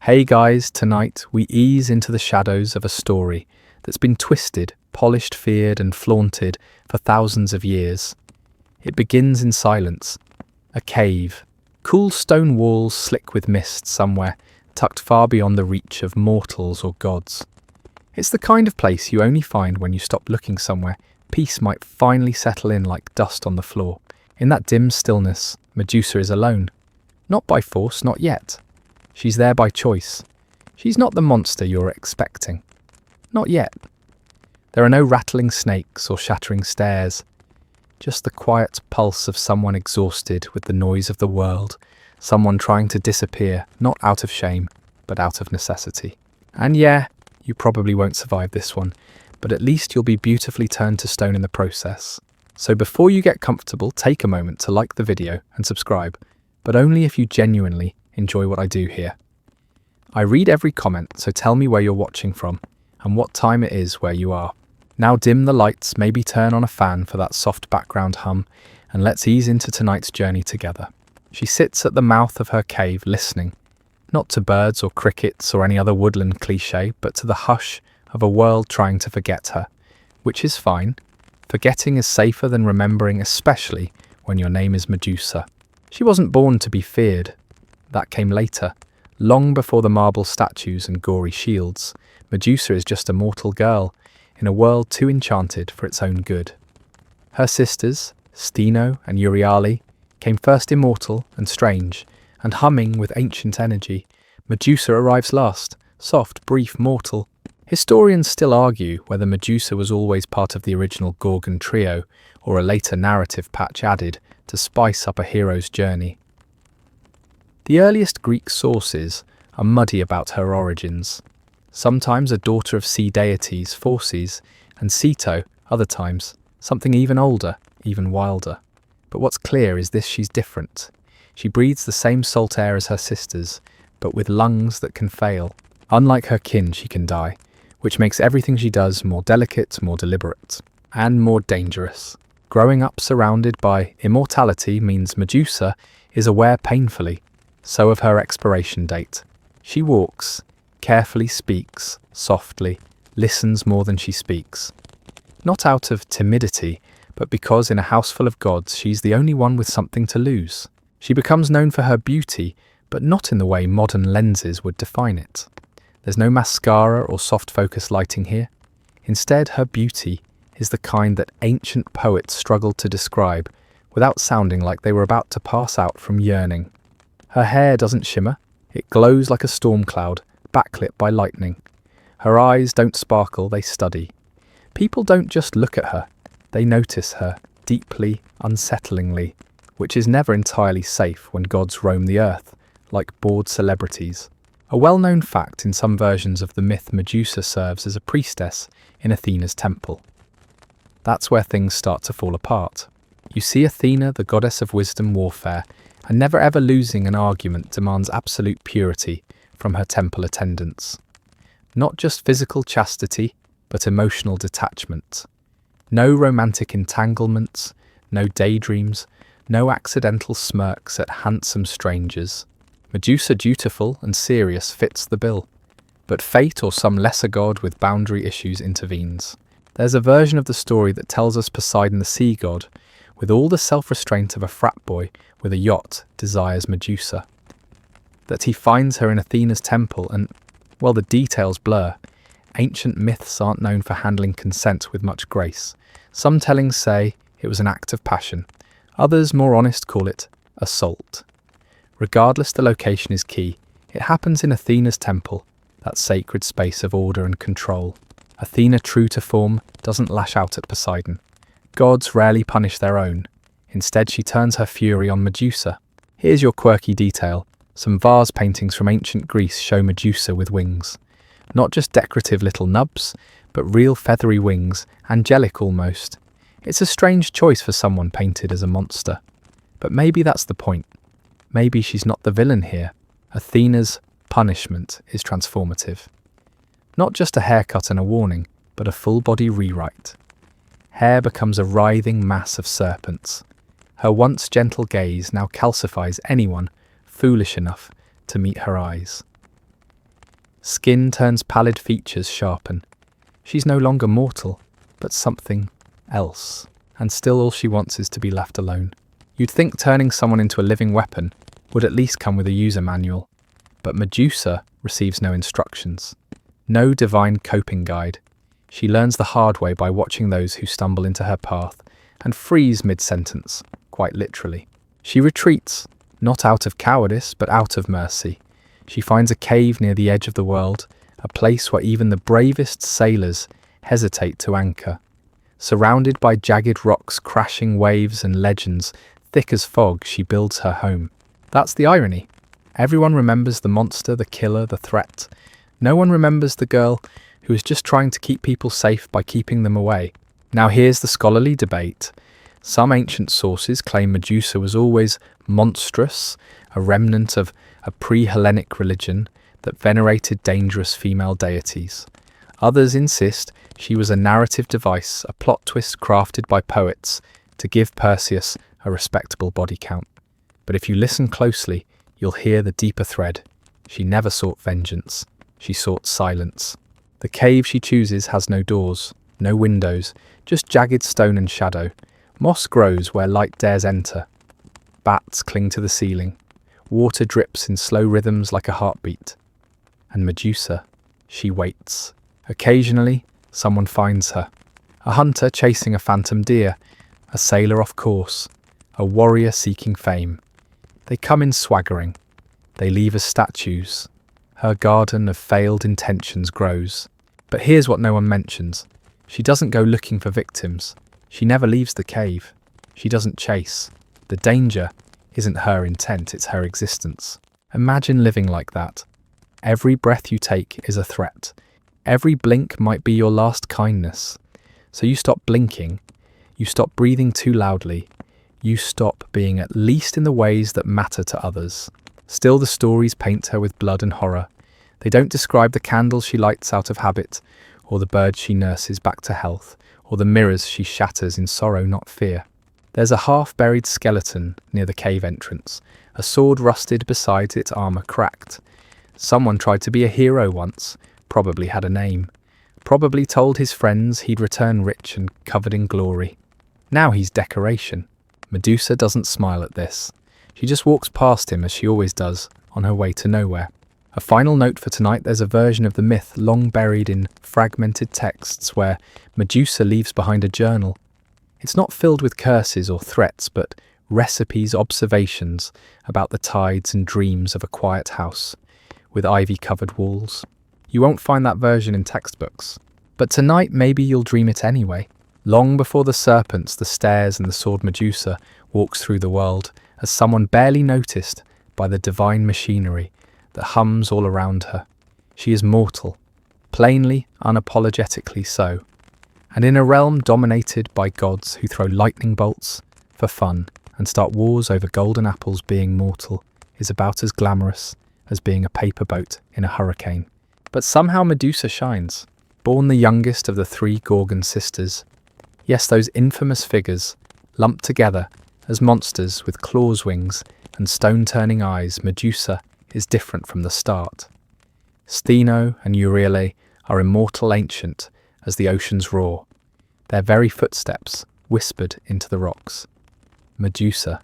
Hey guys, tonight we ease into the shadows of a story that's been twisted, polished, feared and flaunted for thousands of years. It begins in silence. A cave. Cool stone walls slick with mist somewhere, tucked far beyond the reach of mortals or gods. It's the kind of place you only find when you stop looking somewhere. Peace might finally settle in like dust on the floor. In that dim stillness, Medusa is alone. Not by force, not yet. She's there by choice. She's not the monster you're expecting. Not yet. There are no rattling snakes or shattering stairs. Just the quiet pulse of someone exhausted with the noise of the world. Someone trying to disappear, not out of shame, but out of necessity. And yeah, you probably won't survive this one, but at least you'll be beautifully turned to stone in the process. So before you get comfortable, take a moment to like the video and subscribe, but only if you genuinely enjoy what I do here. I read every comment, so tell me where you're watching from and what time it is where you are. Now dim the lights, maybe turn on a fan for that soft background hum, and let's ease into tonight's journey together. She sits at the mouth of her cave listening, not to birds or crickets or any other woodland cliché, but to the hush of a world trying to forget her, which is fine. Forgetting is safer than remembering, especially when your name is Medusa. She wasn't born to be feared. That came later, long before the marble statues and gory shields. Medusa is just a mortal girl in a world too enchanted for its own good. Her sisters, Steno and Euryale, came first immortal and strange, and humming with ancient energy. Medusa arrives last, soft, brief, mortal. Historians still argue whether Medusa was always part of the original Gorgon trio or a later narrative patch added to spice up a hero's journey. The earliest Greek sources are muddy about her origins. Sometimes a daughter of sea deities, Phorcys, and Ceto, other times something even older, even wilder. But what's clear is this: she's different. She breathes the same salt air as her sisters, but with lungs that can fail. Unlike her kin, she can die, which makes everything she does more delicate, more deliberate, and more dangerous. Growing up surrounded by immortality means Medusa is aware painfully, so of her expiration date. She walks, carefully speaks, softly, listens more than she speaks. Not out of timidity, but because in a house full of gods she's the only one with something to lose. She becomes known for her beauty, but not in the way modern lenses would define it. There's no mascara or soft focus lighting here. Instead, her beauty is the kind that ancient poets struggled to describe without sounding like they were about to pass out from yearning. Her hair doesn't shimmer, it glows like a storm cloud, backlit by lightning. Her eyes don't sparkle, they study. People don't just look at her, they notice her, deeply, unsettlingly, which is never entirely safe when gods roam the earth, like bored celebrities. A well-known fact in some versions of the myth, Medusa serves as a priestess in Athena's temple. That's where things start to fall apart. You see, Athena, the goddess of wisdom, warfare, and never ever losing an argument, demands absolute purity from her temple attendants. Not just physical chastity, but emotional detachment. No romantic entanglements, no daydreams, no accidental smirks at handsome strangers. Medusa, dutiful and serious, fits the bill. But fate or some lesser god with boundary issues intervenes. There's a version of the story that tells us Poseidon, the sea god, with all the self-restraint of a frat boy with a yacht, desires Medusa. That he finds her in Athena's temple and, well, the details blur. Ancient myths aren't known for handling consent with much grace. Some tellings say it was an act of passion. Others, more honest, call it assault. Regardless, the location is key. It happens in Athena's temple, that sacred space of order and control. Athena, true to form, doesn't lash out at Poseidon. Gods rarely punish their own. Instead, she turns her fury on Medusa. Here's your quirky detail. Some vase paintings from ancient Greece show Medusa with wings. Not just decorative little nubs, but real feathery wings, angelic almost. It's a strange choice for someone painted as a monster. But maybe that's the point. Maybe she's not the villain here. Athena's punishment is transformative. Not just a haircut and a warning, but a full-body rewrite. Hair becomes a writhing mass of serpents. Her once gentle gaze now calcifies anyone foolish enough to meet her eyes. Skin turns pallid, features sharpen. She's no longer mortal, but something else. And still all she wants is to be left alone. You'd think turning someone into a living weapon would at least come with a user manual. But Medusa receives no instructions. No divine coping guide. She learns the hard way by watching those who stumble into her path and freeze mid-sentence, quite literally. She retreats, not out of cowardice, but out of mercy. She finds a cave near the edge of the world, a place where even the bravest sailors hesitate to anchor. Surrounded by jagged rocks, crashing waves and legends, thick as fog, she builds her home. That's the irony. Everyone remembers the monster, the killer, the threat. No one remembers the girl who is just trying to keep people safe by keeping them away. Now here's the scholarly debate. Some ancient sources claim Medusa was always monstrous, a remnant of a pre-Hellenic religion that venerated dangerous female deities. Others insist she was a narrative device, a plot twist crafted by poets to give Perseus a respectable body count. But if you listen closely, you'll hear the deeper thread. She never sought vengeance. She sought silence. The cave she chooses has no doors, no windows, just jagged stone and shadow. Moss grows where light dares enter. Bats cling to the ceiling. Water drips in slow rhythms like a heartbeat. And Medusa, she waits. Occasionally, someone finds her. A hunter chasing a phantom deer, a sailor off course, a warrior seeking fame. They come in swaggering. They leave as statues. Her garden of failed intentions grows. But here's what no one mentions. She doesn't go looking for victims. She never leaves the cave. She doesn't chase. The danger isn't her intent, it's her existence. Imagine living like that. Every breath you take is a threat. Every blink might be your last kindness. So you stop blinking. You stop breathing too loudly. You stop being at least in the ways that matter to others. Still, the stories paint her with blood and horror. They don't describe the candles she lights out of habit, or the birds she nurses back to health, or the mirrors she shatters in sorrow, not fear. There's a half-buried skeleton near the cave entrance, a sword rusted beside its armour cracked. Someone tried to be a hero once, probably had a name, probably told his friends he'd return rich and covered in glory. Now he's decoration. Medusa doesn't smile at this. She just walks past him as she always does, on her way to nowhere. A final note for tonight, there's a version of the myth long buried in fragmented texts where Medusa leaves behind a journal. It's not filled with curses or threats, but recipes, observations about the tides and dreams of a quiet house with ivy-covered walls. You won't find that version in textbooks. But tonight maybe you'll dream it anyway. Long before the serpents, the stairs and the sword, Medusa walks through the world as someone barely noticed by the divine machinery that hums all around her. She is mortal, plainly, unapologetically so. And in a realm dominated by gods who throw lightning bolts for fun and start wars over golden apples, being mortal is about as glamorous as being a paper boat in a hurricane. But somehow Medusa shines, born the youngest of the three Gorgon sisters. Yes, those infamous figures, lumped together as monsters with claws, wings, and stone-turning eyes, Medusa is different from the start. Stheno and Euryale are immortal, ancient as the oceans roar, their very footsteps whispered into the rocks. Medusa,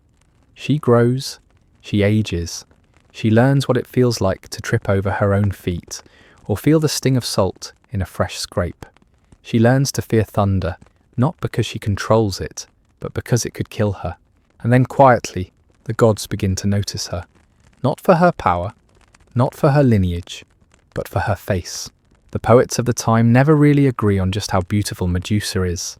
she grows, she ages, she learns what it feels like to trip over her own feet or feel the sting of salt in a fresh scrape. She learns to fear thunder, not because she controls it, but because it could kill her. And then quietly, the gods begin to notice her. Not for her power, not for her lineage, but for her face. The poets of the time never really agree on just how beautiful Medusa is.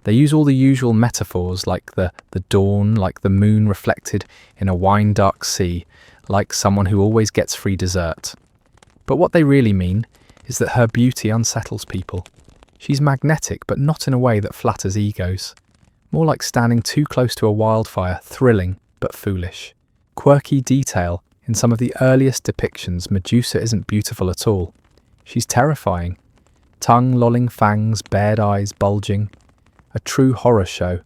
They use all the usual metaphors like the dawn, like the moon reflected in a wine-dark sea, like someone who always gets free dessert. But what they really mean is that her beauty unsettles people. She's magnetic, but not in a way that flatters egos. More like standing too close to a wildfire, thrilling but foolish. Quirky detail, in some of the earliest depictions, Medusa isn't beautiful at all. She's terrifying. Tongue lolling, fangs, bared eyes bulging. A true horror show.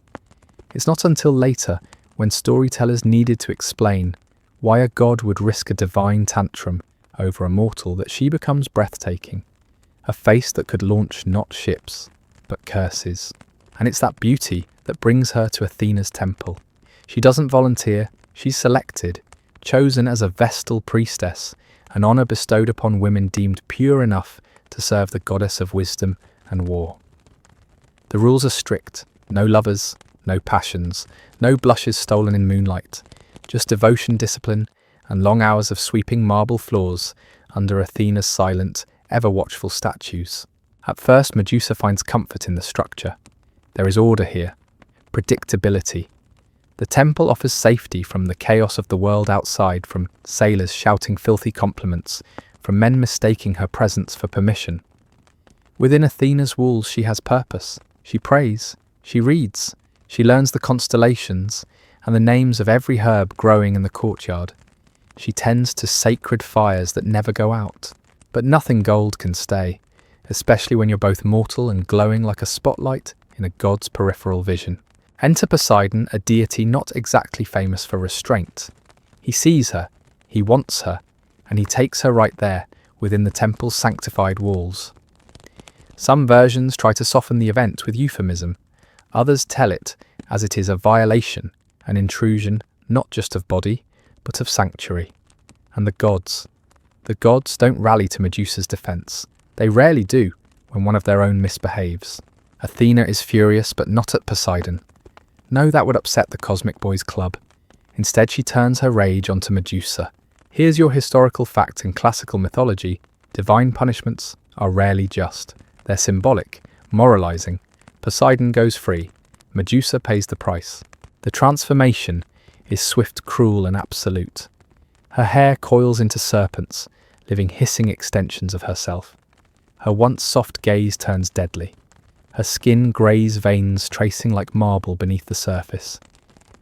It's not until later, when storytellers needed to explain why a god would risk a divine tantrum over a mortal that she becomes breathtaking. A face that could launch not ships, but curses. And it's that beauty that brings her to Athena's temple. She doesn't volunteer, she's selected, chosen as a Vestal priestess, an honour bestowed upon women deemed pure enough to serve the goddess of wisdom and war. The rules are strict: no lovers, no passions, no blushes stolen in moonlight, just devotion, discipline, and long hours of sweeping marble floors under Athena's silent, ever-watchful statues. At first, Medusa finds comfort in the structure. There is order here, predictability. The temple offers safety from the chaos of the world outside, from sailors shouting filthy compliments, from men mistaking her presence for permission. Within Athena's walls she has purpose. She prays, she reads, she learns the constellations and the names of every herb growing in the courtyard. She tends to sacred fires that never go out. But nothing gold can stay, especially when you're both mortal and glowing like a spotlight in a god's peripheral vision. Enter Poseidon, a deity not exactly famous for restraint. He sees her, he wants her, and he takes her right there, within the temple's sanctified walls. Some versions try to soften the event with euphemism. Others tell it as it is a violation, an intrusion, not just of body, but of sanctuary. And the gods don't rally to Medusa's defence. They rarely do when one of their own misbehaves. Athena is furious, but not at Poseidon. No, that would upset the Cosmic Boys Club. Instead, she turns her rage onto Medusa. Here's your historical fact: in classical mythology, divine punishments are rarely just. They're symbolic, moralizing. Poseidon goes free. Medusa pays the price. The transformation is swift, cruel, and absolute. Her hair coils into serpents, living hissing extensions of herself. Her once soft gaze turns deadly. Her skin greys veins tracing like marble beneath the surface.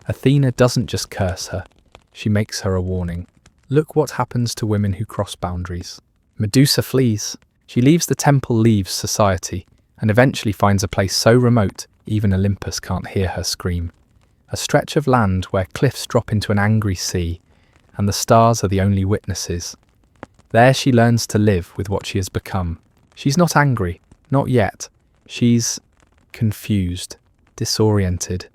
Athena doesn't just curse her, she makes her a warning. Look what happens to women who cross boundaries. Medusa flees. She leaves the temple, leaves society, and eventually finds a place so remote even Olympus can't hear her scream. A stretch of land where cliffs drop into an angry sea, and the stars are the only witnesses. There she learns to live with what she has become. She's not angry, not yet. She's confused, disoriented.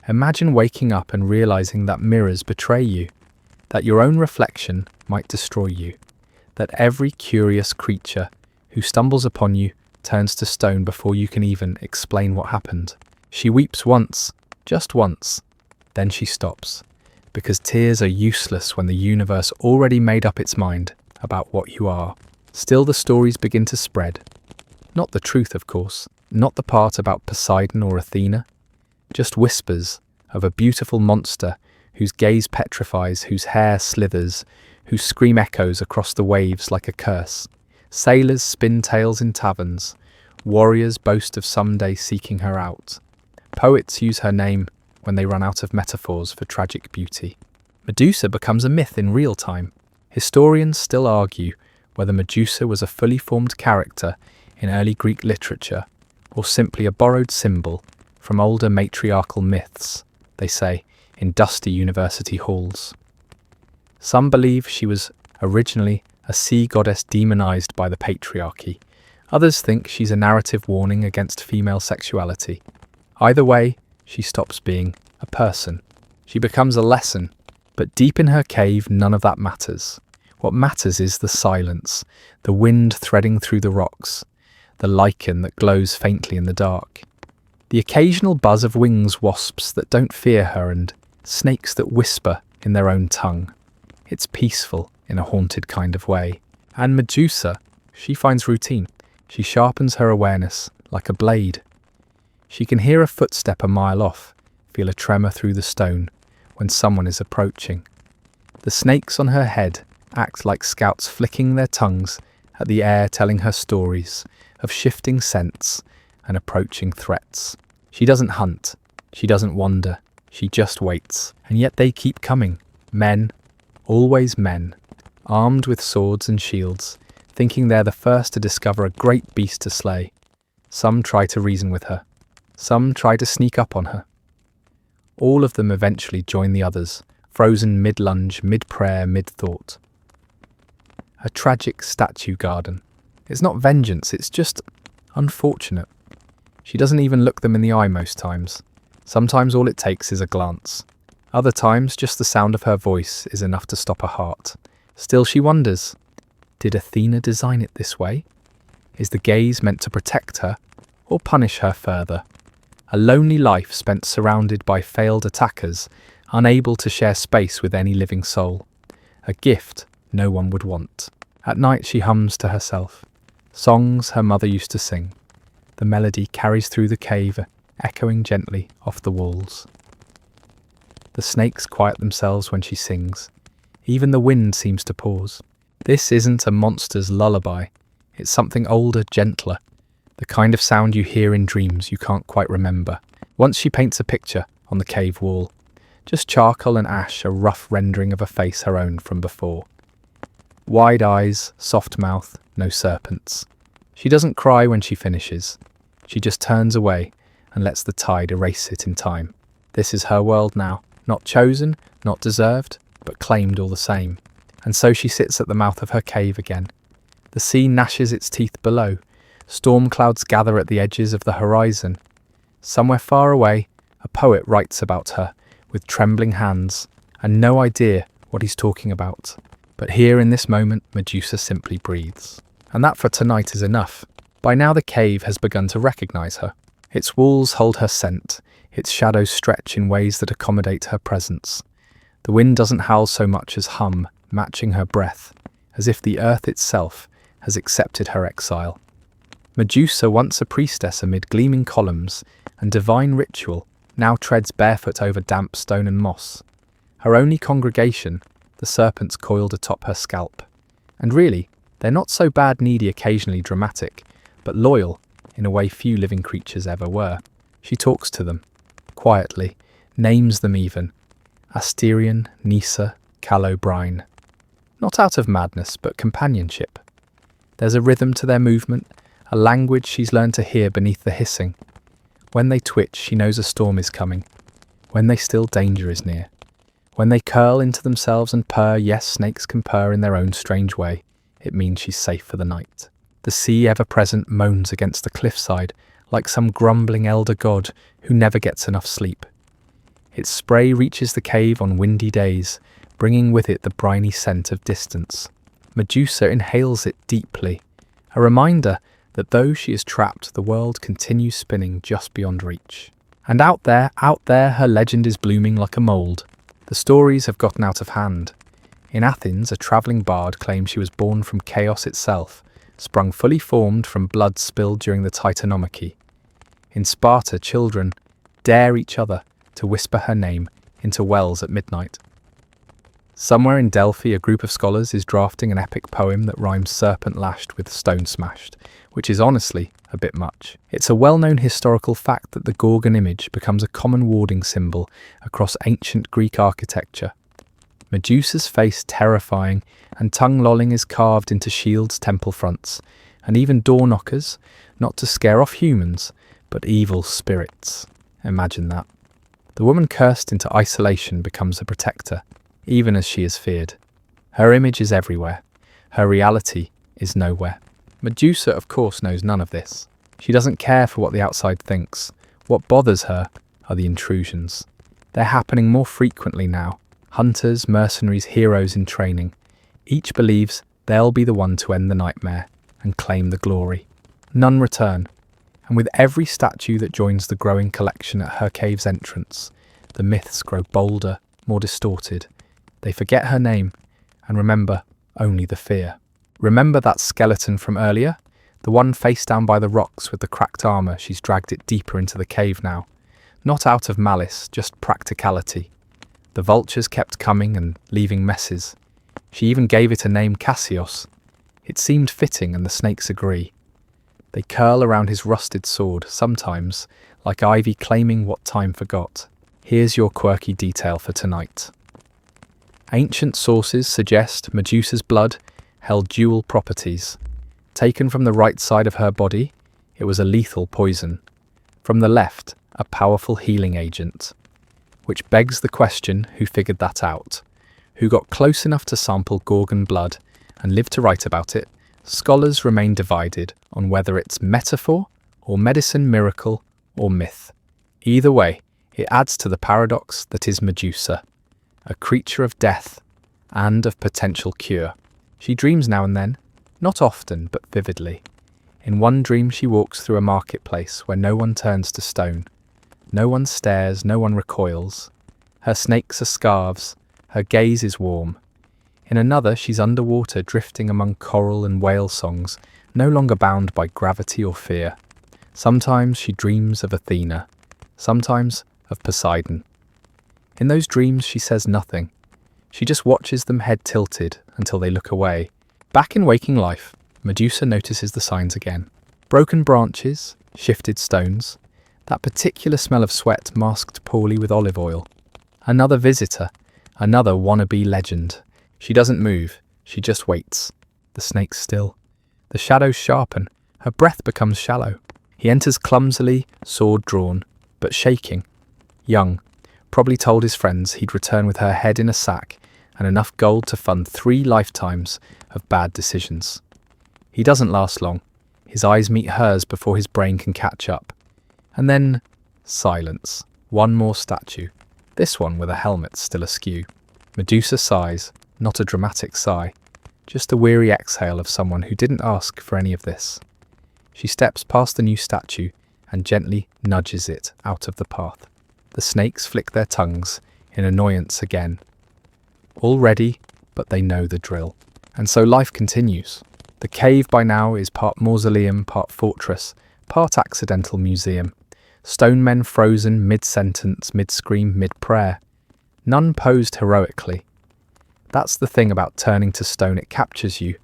Imagine waking up and realizing that mirrors betray you, that your own reflection might destroy you, that every curious creature who stumbles upon you turns to stone before you can even explain what happened. She weeps once, just once, then she stops, because tears are useless when the universe already made up its mind about what you are. Still, the stories begin to spread. Not the truth, of course, not the part about Poseidon or Athena, just whispers of a beautiful monster whose gaze petrifies, whose hair slithers, whose scream echoes across the waves like a curse. Sailors spin tales in taverns, warriors boast of someday seeking her out. Poets use her name when they run out of metaphors for tragic beauty. Medusa becomes a myth in real time. Historians still argue whether Medusa was a fully formed character in early Greek literature, or simply a borrowed symbol from older matriarchal myths, they say, in dusty university halls. Some believe she was originally a sea goddess demonized by the patriarchy. Others think she's a narrative warning against female sexuality. Either way, she stops being a person. She becomes a lesson, but deep in her cave, none of that matters. What matters is the silence, the wind threading through the rocks, the lichen that glows faintly in the dark, the occasional buzz of wings wasps that don't fear her and snakes that whisper in their own tongue. It's peaceful in a haunted kind of way. And Medusa, she finds routine. She sharpens her awareness like a blade. She can hear a footstep a mile off, feel a tremor through the stone when someone is approaching. The snakes on her head act like scouts flicking their tongues at the air, telling her stories of shifting scents and approaching threats. She doesn't hunt, she doesn't wander, she just waits. And yet they keep coming. Men, always men, armed with swords and shields, thinking they're the first to discover a great beast to slay. Some try to reason with her. Some try to sneak up on her. All of them eventually join the others, frozen mid-lunge, mid-prayer, mid-thought. a tragic statue garden. It's not vengeance, it's just unfortunate. She doesn't even look them in the eye most times. Sometimes all it takes is a glance. Other times, just the sound of her voice is enough to stop a heart. Still, she wonders, did Athena design it this way? Is the gaze meant to protect her or punish her further? A lonely life spent surrounded by failed attackers, unable to share space with any living soul. A gift no one would want. At night she hums to herself, songs her mother used to sing. The melody carries through the cave, echoing gently off the walls. The snakes quiet themselves when she sings. Even the wind seems to pause. This isn't a monster's lullaby. It's something older, gentler. The kind of sound you hear in dreams you can't quite remember. Once she paints a picture on the cave wall. Just charcoal and ash, a rough rendering of a face her own from before. Wide eyes, soft mouth, no serpents. She doesn't cry when she finishes. She just turns away and lets the tide erase it in time. This is her world now. Not chosen, not deserved, but claimed all the same. And so she sits at the mouth of her cave again. The sea gnashes its teeth below. Storm clouds gather at the edges of the horizon. Somewhere far away, a poet writes about her, with trembling hands, and no idea what he's talking about. But here in this moment, Medusa simply breathes. And that for tonight is enough. By now the cave has begun to recognize her. Its walls hold her scent, its shadows stretch in ways that accommodate her presence. The wind doesn't howl so much as hum, matching her breath, as if the earth itself has accepted her exile. Medusa, once a priestess amid gleaming columns and divine ritual, now treads barefoot over damp stone and moss. Her only congregation, the serpents coiled atop her scalp. And really, they're not so bad, needy, occasionally dramatic, but loyal in a way few living creatures ever were. She talks to them, quietly, names them even. Asterion, Nysa, Callobrine. Not out of madness, but companionship. There's a rhythm to their movement, a language she's learned to hear beneath the hissing. When they twitch, she knows a storm is coming. When they still, danger is near. When they curl into themselves and purr, yes, snakes can purr in their own strange way, it means she's safe for the night. The sea, ever present, moans against the cliffside, like some grumbling elder god who never gets enough sleep. Its spray reaches the cave on windy days, bringing with it the briny scent of distance. Medusa inhales it deeply, a reminder that though she is trapped, the world continues spinning just beyond reach. And out there, her legend is blooming like a mould. The stories have gotten out of hand. In Athens, a travelling bard claimed she was born from chaos itself, sprung fully formed from blood spilled during the Titanomachy. In Sparta, children dare each other to whisper her name into wells at midnight. Somewhere in Delphi, a group of scholars is drafting an epic poem that rhymes serpent lashed with stone smashed, which is honestly a bit much. It's a well-known historical fact that the Gorgon image becomes a common warding symbol across ancient Greek architecture. Medusa's face, terrifying and tongue-lolling, is carved into shields, temple fronts, and even door knockers, not to scare off humans, but evil spirits. Imagine that. The woman cursed into isolation becomes a protector, even as she is feared. Her image is everywhere. Her reality is nowhere. Medusa, of course, knows none of this. She doesn't care for what the outside thinks. What bothers her are the intrusions. They're happening more frequently now. Hunters, mercenaries, heroes in training. Each believes they'll be the one to end the nightmare and claim the glory. None return. And with every statue that joins the growing collection at her cave's entrance, the myths grow bolder, more distorted. They forget her name and remember only the fear. Remember that skeleton from earlier? The one face down by the rocks with the cracked armour. She's dragged it deeper into the cave now. Not out of malice, just practicality. The vultures kept coming and leaving messes. She even gave it a name, Cassios. It seemed fitting, and the snakes agree. They curl around his rusted sword, sometimes, like ivy claiming what time forgot. Here's your quirky detail for tonight. Ancient sources suggest Medusa's blood held dual properties. Taken from the right side of her body, it was a lethal poison. From the left, a powerful healing agent. Which begs the question, who figured that out? Who got close enough to sample Gorgon blood and live to write about it, scholars remain divided on whether it's metaphor or medicine miracle or myth. Either way, it adds to the paradox that is Medusa, a creature of death and of potential cure. She dreams now and then, not often but vividly. In one dream she walks through a marketplace where no one turns to stone. No one stares, no one recoils. Her snakes are scarves, her gaze is warm. In another she's underwater drifting among coral and whale songs, no longer bound by gravity or fear. Sometimes she dreams of Athena, sometimes of Poseidon. In those dreams she says nothing. She just watches them head tilted until they look away. Back in waking life, Medusa notices the signs again. Broken branches, shifted stones, that particular smell of sweat masked poorly with olive oil. Another visitor, another wannabe legend. She doesn't move, she just waits. The snake's still. The shadows sharpen, her breath becomes shallow. He enters clumsily, sword drawn, but shaking. Young, probably told his friends he'd return with her head in a sack and enough gold to fund 3 lifetimes of bad decisions. He doesn't last long. His eyes meet hers before his brain can catch up. And then, silence. One more statue. This one with a helmet still askew. Medusa sighs, not a dramatic sigh, just a weary exhale of someone who didn't ask for any of this. She steps past the new statue and gently nudges it out of the path. The snakes flick their tongues in annoyance again. All ready, but they know the drill. And so life continues. The cave by now is part mausoleum, part fortress, part accidental museum. Stone men frozen mid-sentence, mid-scream, mid-prayer. None posed heroically. That's the thing about turning to stone, it captures you,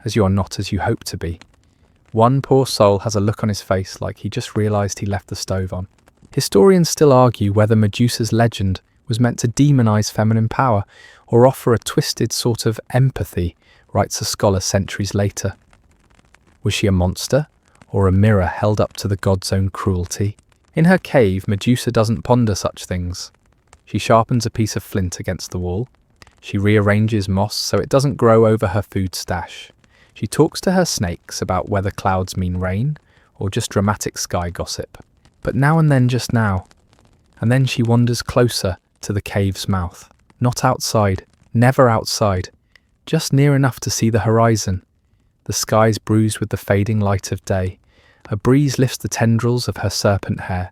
as you are not as you hope to be. One poor soul has a look on his face like he just realised he left the stove on. Historians still argue whether Medusa's legend was meant to demonise feminine power or offer a twisted sort of empathy, writes a scholar centuries later. Was she a monster or a mirror held up to the god's own cruelty? In her cave, Medusa doesn't ponder such things. She sharpens a piece of flint against the wall. She rearranges moss so it doesn't grow over her food stash. She talks to her snakes about whether clouds mean rain or just dramatic sky gossip. But now and then, just now. And then she wanders closer to the cave's mouth. Not outside, never outside. Just near enough to see the horizon. The sky's bruised with the fading light of day. A breeze lifts the tendrils of her serpent hair.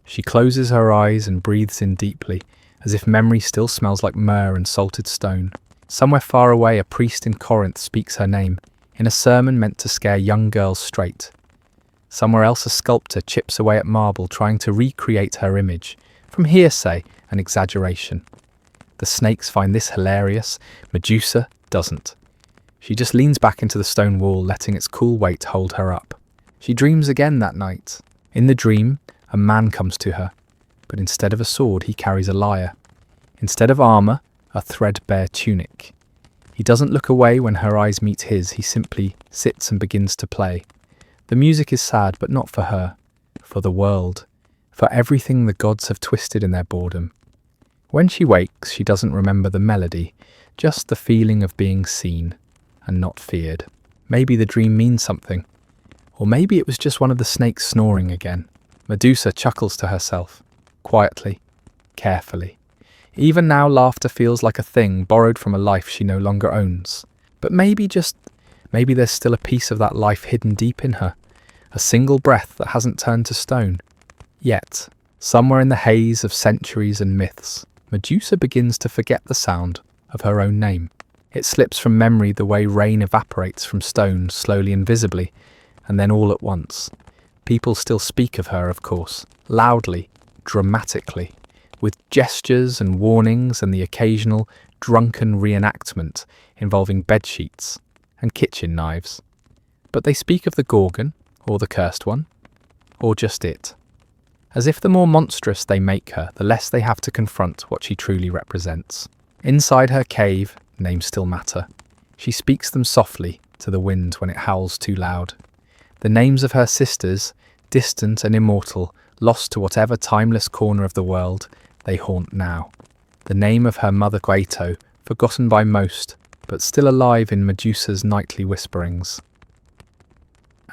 She closes her eyes and breathes in deeply, as if memory still smells like myrrh and salted stone. Somewhere far away, a priest in Corinth speaks her name, in a sermon meant to scare young girls straight. Somewhere else, a sculptor chips away at marble, trying to recreate her image, from hearsay and exaggeration. The snakes find this hilarious. Medusa doesn't. She just leans back into the stone wall, letting its cool weight hold her up. She dreams again that night. In the dream, a man comes to her, but instead of a sword, he carries a lyre. Instead of armour, a threadbare tunic. He doesn't look away when her eyes meet his, he simply sits and begins to play. The music is sad, but not for her, for the world, for everything the gods have twisted in their boredom. When she wakes, she doesn't remember the melody, just the feeling of being seen and not feared. Maybe the dream means something. Or maybe it was just one of the snakes snoring again. Medusa chuckles to herself, quietly, carefully. Even now, laughter feels like a thing borrowed from a life she no longer owns. But maybe there's still a piece of that life hidden deep in her, a single breath that hasn't turned to stone. Yet, somewhere in the haze of centuries and myths, Medusa begins to forget the sound of her own name. It slips from memory the way rain evaporates from stone, slowly and visibly, and then all at once. People still speak of her, of course, loudly, dramatically, with gestures and warnings and the occasional drunken reenactment involving bedsheets and kitchen knives. But they speak of the Gorgon, or the cursed one, or just it. As if the more monstrous they make her, the less they have to confront what she truly represents. Inside her cave, names still matter. She speaks them softly to the wind when it howls too loud. The names of her sisters, distant and immortal, lost to whatever timeless corner of the world, they haunt now. The name of her mother Quato, forgotten by most, but still alive in Medusa's nightly whisperings.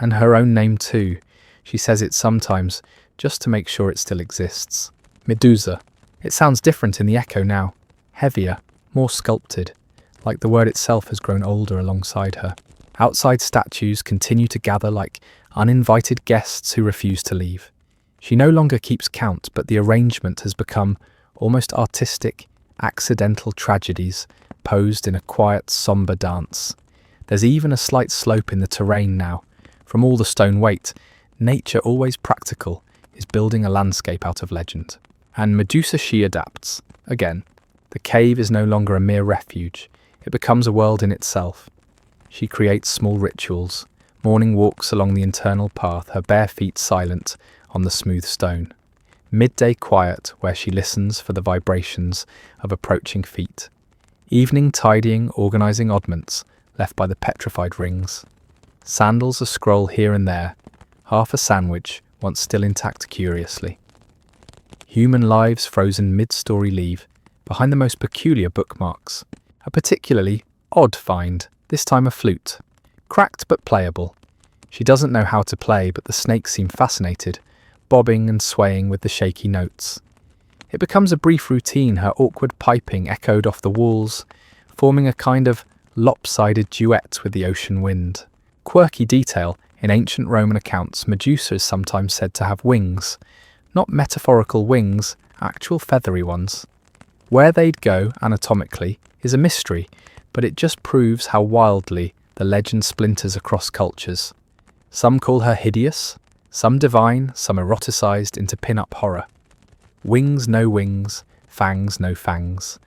And her own name too. She says it sometimes, just to make sure it still exists. Medusa. It sounds different in the echo now. Heavier, more sculpted, like the word itself has grown older alongside her. Outside statues continue to gather like uninvited guests who refuse to leave. She no longer keeps count, but the arrangement has become almost artistic, accidental tragedies posed in a quiet, sombre dance. There's even a slight slope in the terrain now. From all the stone weight, nature, always practical, is building a landscape out of legend. And Medusa, she adapts. Again, the cave is no longer a mere refuge. It becomes a world in itself. She creates small rituals, morning walks along the internal path, her bare feet silent on the smooth stone. Midday quiet where she listens for the vibrations of approaching feet. Evening tidying, organising oddments left by the petrified rings. Sandals a scroll here and there, half a sandwich, once still intact curiously. Human lives frozen mid-story leave, behind the most peculiar bookmarks. A particularly odd find, this time a flute. Cracked but playable. She doesn't know how to play, but the snakes seem fascinated, bobbing and swaying with the shaky notes. It becomes a brief routine, her awkward piping echoed off the walls, forming a kind of lopsided duet with the ocean wind. Quirky detail, in ancient Roman accounts, Medusa is sometimes said to have wings. Not metaphorical wings, actual feathery ones. Where they'd go, anatomically, is a mystery, but it just proves how wildly the legend splinters across cultures. Some call her hideous, some divine, some eroticized into pin-up horror. Wings, no wings, fangs, no fangs.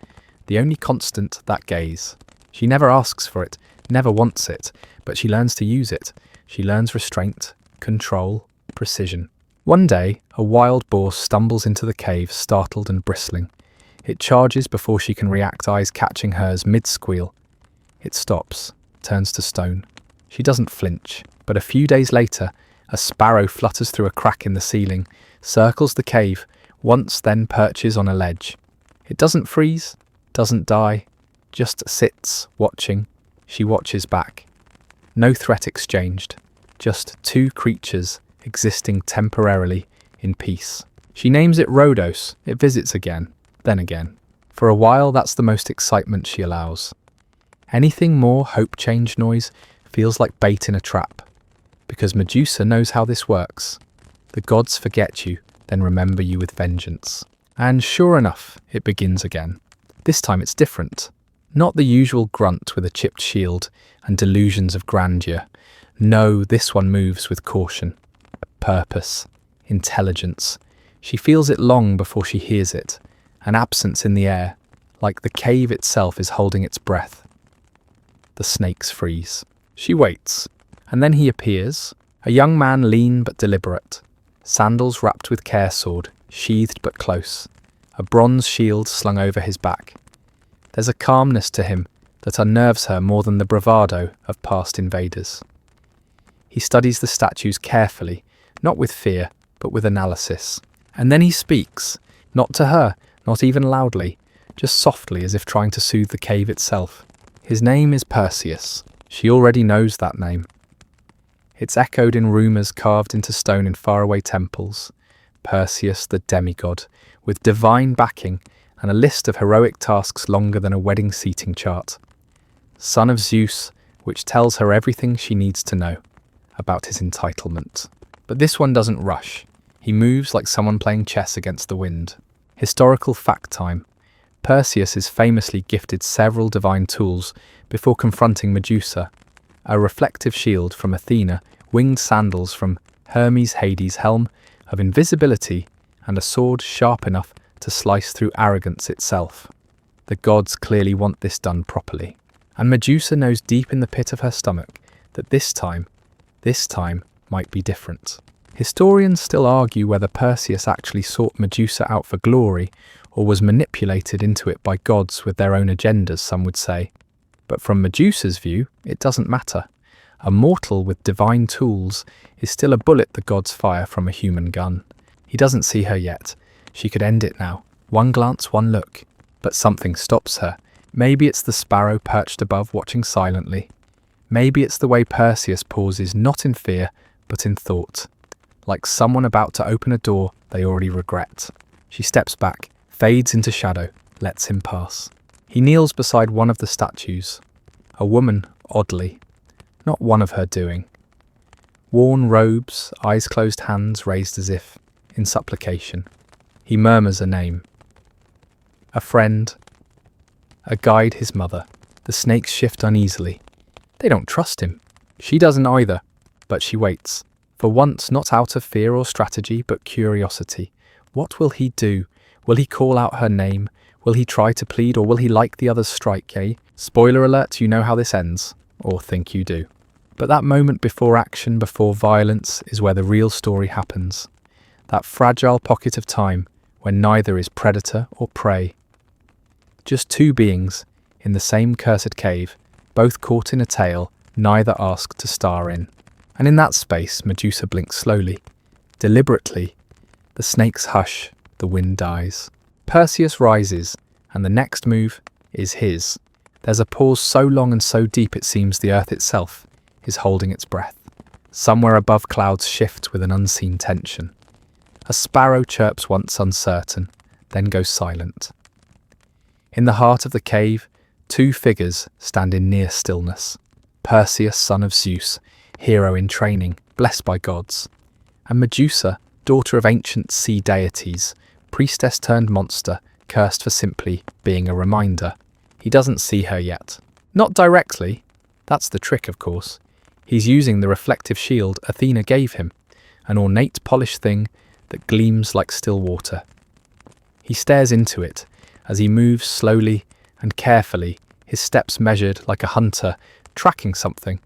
The only constant, that gaze. She never asks for it, never wants it, but she learns to use it. She learns restraint, control, precision. One day, a wild boar stumbles into the cave, startled and bristling. It charges before she can react, eyes catching hers mid-squeal. It stops, turns to stone. She doesn't flinch, but a few days later, a sparrow flutters through a crack in the ceiling, circles the cave, once then perches on a ledge. It doesn't freeze, doesn't die, just sits, watching. She watches back. No threat exchanged, just two creatures existing temporarily in peace. She names it Rhodos. It visits again, then again. For a while, that's the most excitement she allows. Anything more hope change noise feels like bait in a trap, because Medusa knows how this works. The gods forget you, then remember you with vengeance. And sure enough, it begins again. This time it's different. Not the usual grunt with a chipped shield and delusions of grandeur. No, this one moves with caution. Purpose. Intelligence. She feels it long before she hears it. An absence in the air, like the cave itself is holding its breath. The snakes freeze. She waits, and then he appears, a young man lean but deliberate. Sandals wrapped with care sword, sheathed but close. A bronze shield slung over his back. There's a calmness to him that unnerves her more than the bravado of past invaders. He studies the statues carefully, not with fear, but with analysis. And then he speaks, not to her, not even loudly, just softly as if trying to soothe the cave itself. His name is Perseus. She already knows that name. It's echoed in rumours carved into stone in faraway temples. Perseus, the demigod, with divine backing and a list of heroic tasks longer than a wedding seating chart. Son of Zeus, which tells her everything she needs to know about his entitlement. But this one doesn't rush. He moves like someone playing chess against the wind. Historical fact time. Perseus is famously gifted several divine tools before confronting Medusa. A reflective shield from Athena, winged sandals from Hermes' Hades' helm of invisibility, and a sword sharp enough to slice through arrogance itself. The gods clearly want this done properly. And Medusa knows deep in the pit of her stomach that this time might be different. Historians still argue whether Perseus actually sought Medusa out for glory or was manipulated into it by gods with their own agendas, some would say. But from Medusa's view, it doesn't matter. A mortal with divine tools is still a bullet the gods fire from a human gun. He doesn't see her yet. She could end it now. One glance, one look. But something stops her. Maybe it's the sparrow perched above watching silently. Maybe it's the way Perseus pauses not in fear, but in thought, like someone about to open a door they already regret. She steps back, fades into shadow, lets him pass. He kneels beside one of the statues. A woman, oddly. Not one of her doing. Worn robes, eyes closed, hands raised as if in supplication. He murmurs a name. A friend. A guide, his mother. The snakes shift uneasily. They don't trust him. She doesn't either, but she waits. For once, not out of fear or strategy, but curiosity. What will he do? Will he call out her name? Will he try to plead, or will he like the others strike, eh? Spoiler alert, you know how this ends. Or think you do. But that moment before action, before violence, is where the real story happens. That fragile pocket of time when neither is predator or prey. Just two beings in the same cursed cave, both caught in a tale neither asked to star in. And in that space, Medusa blinks slowly, deliberately. The snakes hush, the wind dies. Perseus rises, and the next move is his. There's a pause so long and so deep it seems the earth itself is holding its breath. Somewhere above clouds shift with an unseen tension. A sparrow chirps once uncertain, then goes silent. In the heart of the cave, two figures stand in near stillness. Perseus, son of Zeus, hero in training, blessed by gods, and Medusa, daughter of ancient sea deities, priestess turned monster, cursed for simply being a reminder. He doesn't see her yet. Not directly. That's the trick, of course. He's using the reflective shield Athena gave him, an ornate polished thing that gleams like still water. He stares into it as he moves slowly and carefully, his steps measured like a hunter tracking something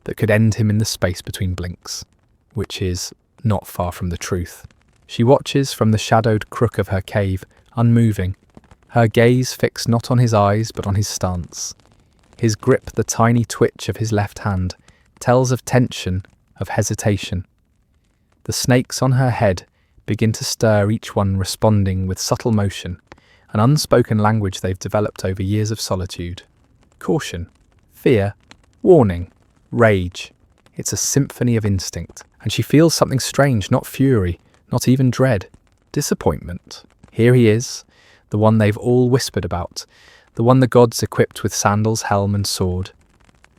that could end him in the space between blinks, which is not far from the truth. She watches from the shadowed crook of her cave, unmoving, her gaze fixed not on his eyes but on his stance. His grip, the tiny twitch of his left hand, tells of tension, of hesitation. The snakes on her head begin to stir, each one responding with subtle motion, an unspoken language they've developed over years of solitude. Caution, fear, warning, rage. It's a symphony of instinct, and she feels something strange, not fury, not even dread, disappointment. Here he is, the one they've all whispered about, the one the gods equipped with sandals, helm and sword,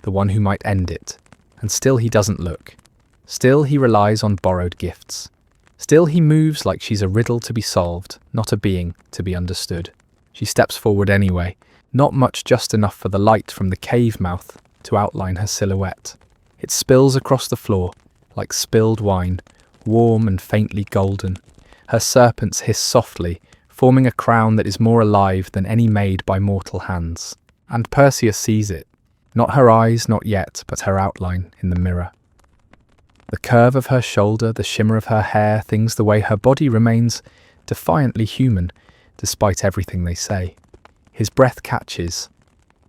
the one who might end it. And still he doesn't look. Still he relies on borrowed gifts. Still he moves like she's a riddle to be solved, not a being to be understood. She steps forward anyway, not much, just enough for the light from the cave mouth to outline her silhouette. It spills across the floor like spilled wine, warm and faintly golden. Her serpents hiss softly, forming a crown that is more alive than any made by mortal hands. And Perseus sees it. Not her eyes, not yet, but her outline in the mirror. The curve of her shoulder, the shimmer of her hair, things the way her body remains defiantly human, despite everything they say. His breath catches.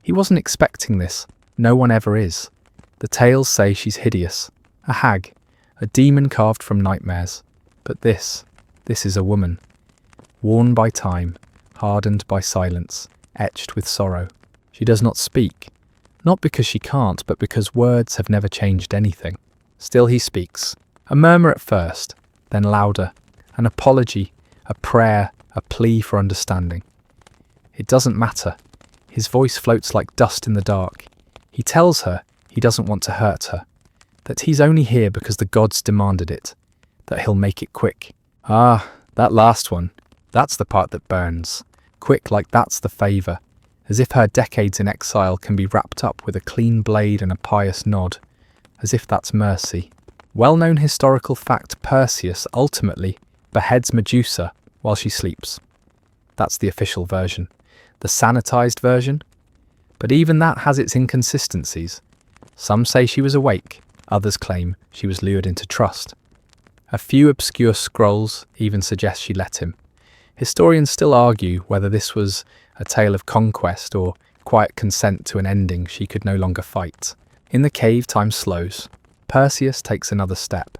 He wasn't expecting this. No one ever is. The tales say she's hideous, a hag, a demon carved from nightmares. But this is a woman. Worn by time, hardened by silence, etched with sorrow. She does not speak. Not because she can't, but because words have never changed anything. Still he speaks. A murmur at first, then louder. An apology, a prayer, a plea for understanding. It doesn't matter. His voice floats like dust in the dark. He tells her he doesn't want to hurt her. That he's only here because the gods demanded it. That he'll make it quick. Ah, that last one. That's the part that burns. Quick, like that's the favour. As if her decades in exile can be wrapped up with a clean blade and a pious nod. As if that's mercy. Well-known historical fact, Perseus ultimately beheads Medusa while she sleeps. That's the official version. The sanitized version? But even that has its inconsistencies. Some say she was awake, others claim she was lured into trust. A few obscure scrolls even suggest she let him. Historians still argue whether this was a tale of conquest or quiet consent to an ending she could no longer fight. In the cave, time slows. Perseus takes another step.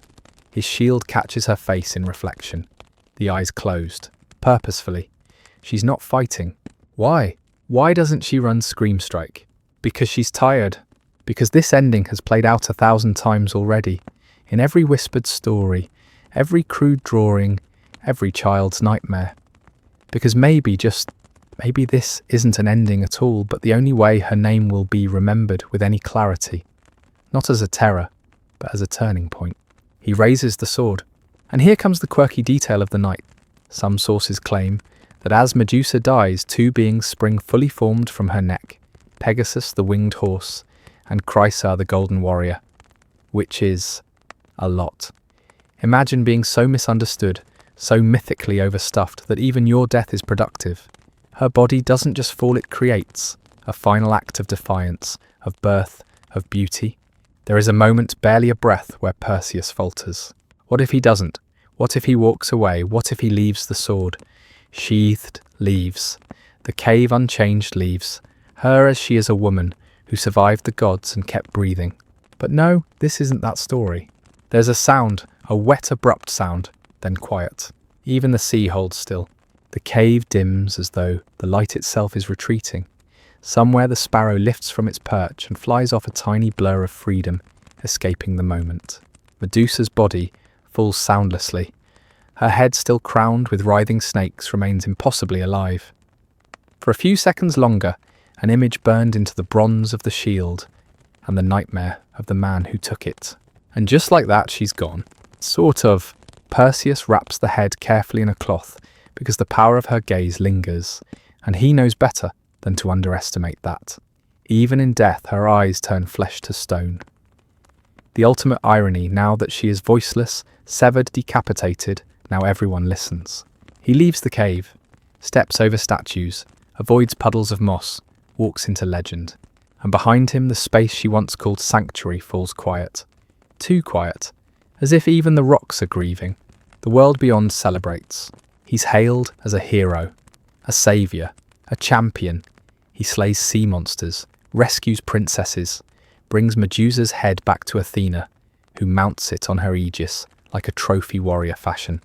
His shield catches her face in reflection. The eyes closed. Purposefully. She's not fighting. Why? Why doesn't she run scream strike? Because she's tired. Because this ending has played out 1,000 times already. In every whispered story, every crude drawing, every child's nightmare. Because maybe this isn't an ending at all, but the only way her name will be remembered with any clarity. Not as a terror, but as a turning point. He raises the sword. And here comes the quirky detail of the night. Some sources claim that as Medusa dies, two beings spring fully formed from her neck, Pegasus the winged horse, and Chrysa the golden warrior. Which is a lot. Imagine being so misunderstood, so mythically overstuffed that even your death is productive. Her body doesn't just fall, it creates a final act of defiance, of birth, of beauty. There is a moment, barely a breath, where Perseus falters. What if he doesn't? What if he walks away? What if he leaves the sword? Sheathed, leaves. The cave unchanged, leaves. Her as she is, a woman who survived the gods and kept breathing. But no, this isn't that story. There's a sound, a wet, abrupt sound, then quiet. Even the sea holds still. The cave dims as though the light itself is retreating. Somewhere the sparrow lifts from its perch and flies off, a tiny blur of freedom, escaping the moment. Medusa's body falls soundlessly. Her head, still crowned with writhing snakes, remains impossibly alive. For a few seconds longer, an image burned into the bronze of the shield and the nightmare of the man who took it. And just like that, she's gone. Sort of. Perseus wraps the head carefully in a cloth because the power of her gaze lingers, and he knows better than to underestimate that. Even in death, her eyes turn flesh to stone. The ultimate irony, now that she is voiceless, severed, decapitated, now everyone listens. He leaves the cave, steps over statues, avoids puddles of moss, walks into legend. And behind him, the space she once called sanctuary falls quiet. Too quiet, as if even the rocks are grieving. The world beyond celebrates. He's hailed as a hero, a saviour, a champion. He slays sea monsters, rescues princesses, brings Medusa's head back to Athena, who mounts it on her aegis like a trophy warrior fashion.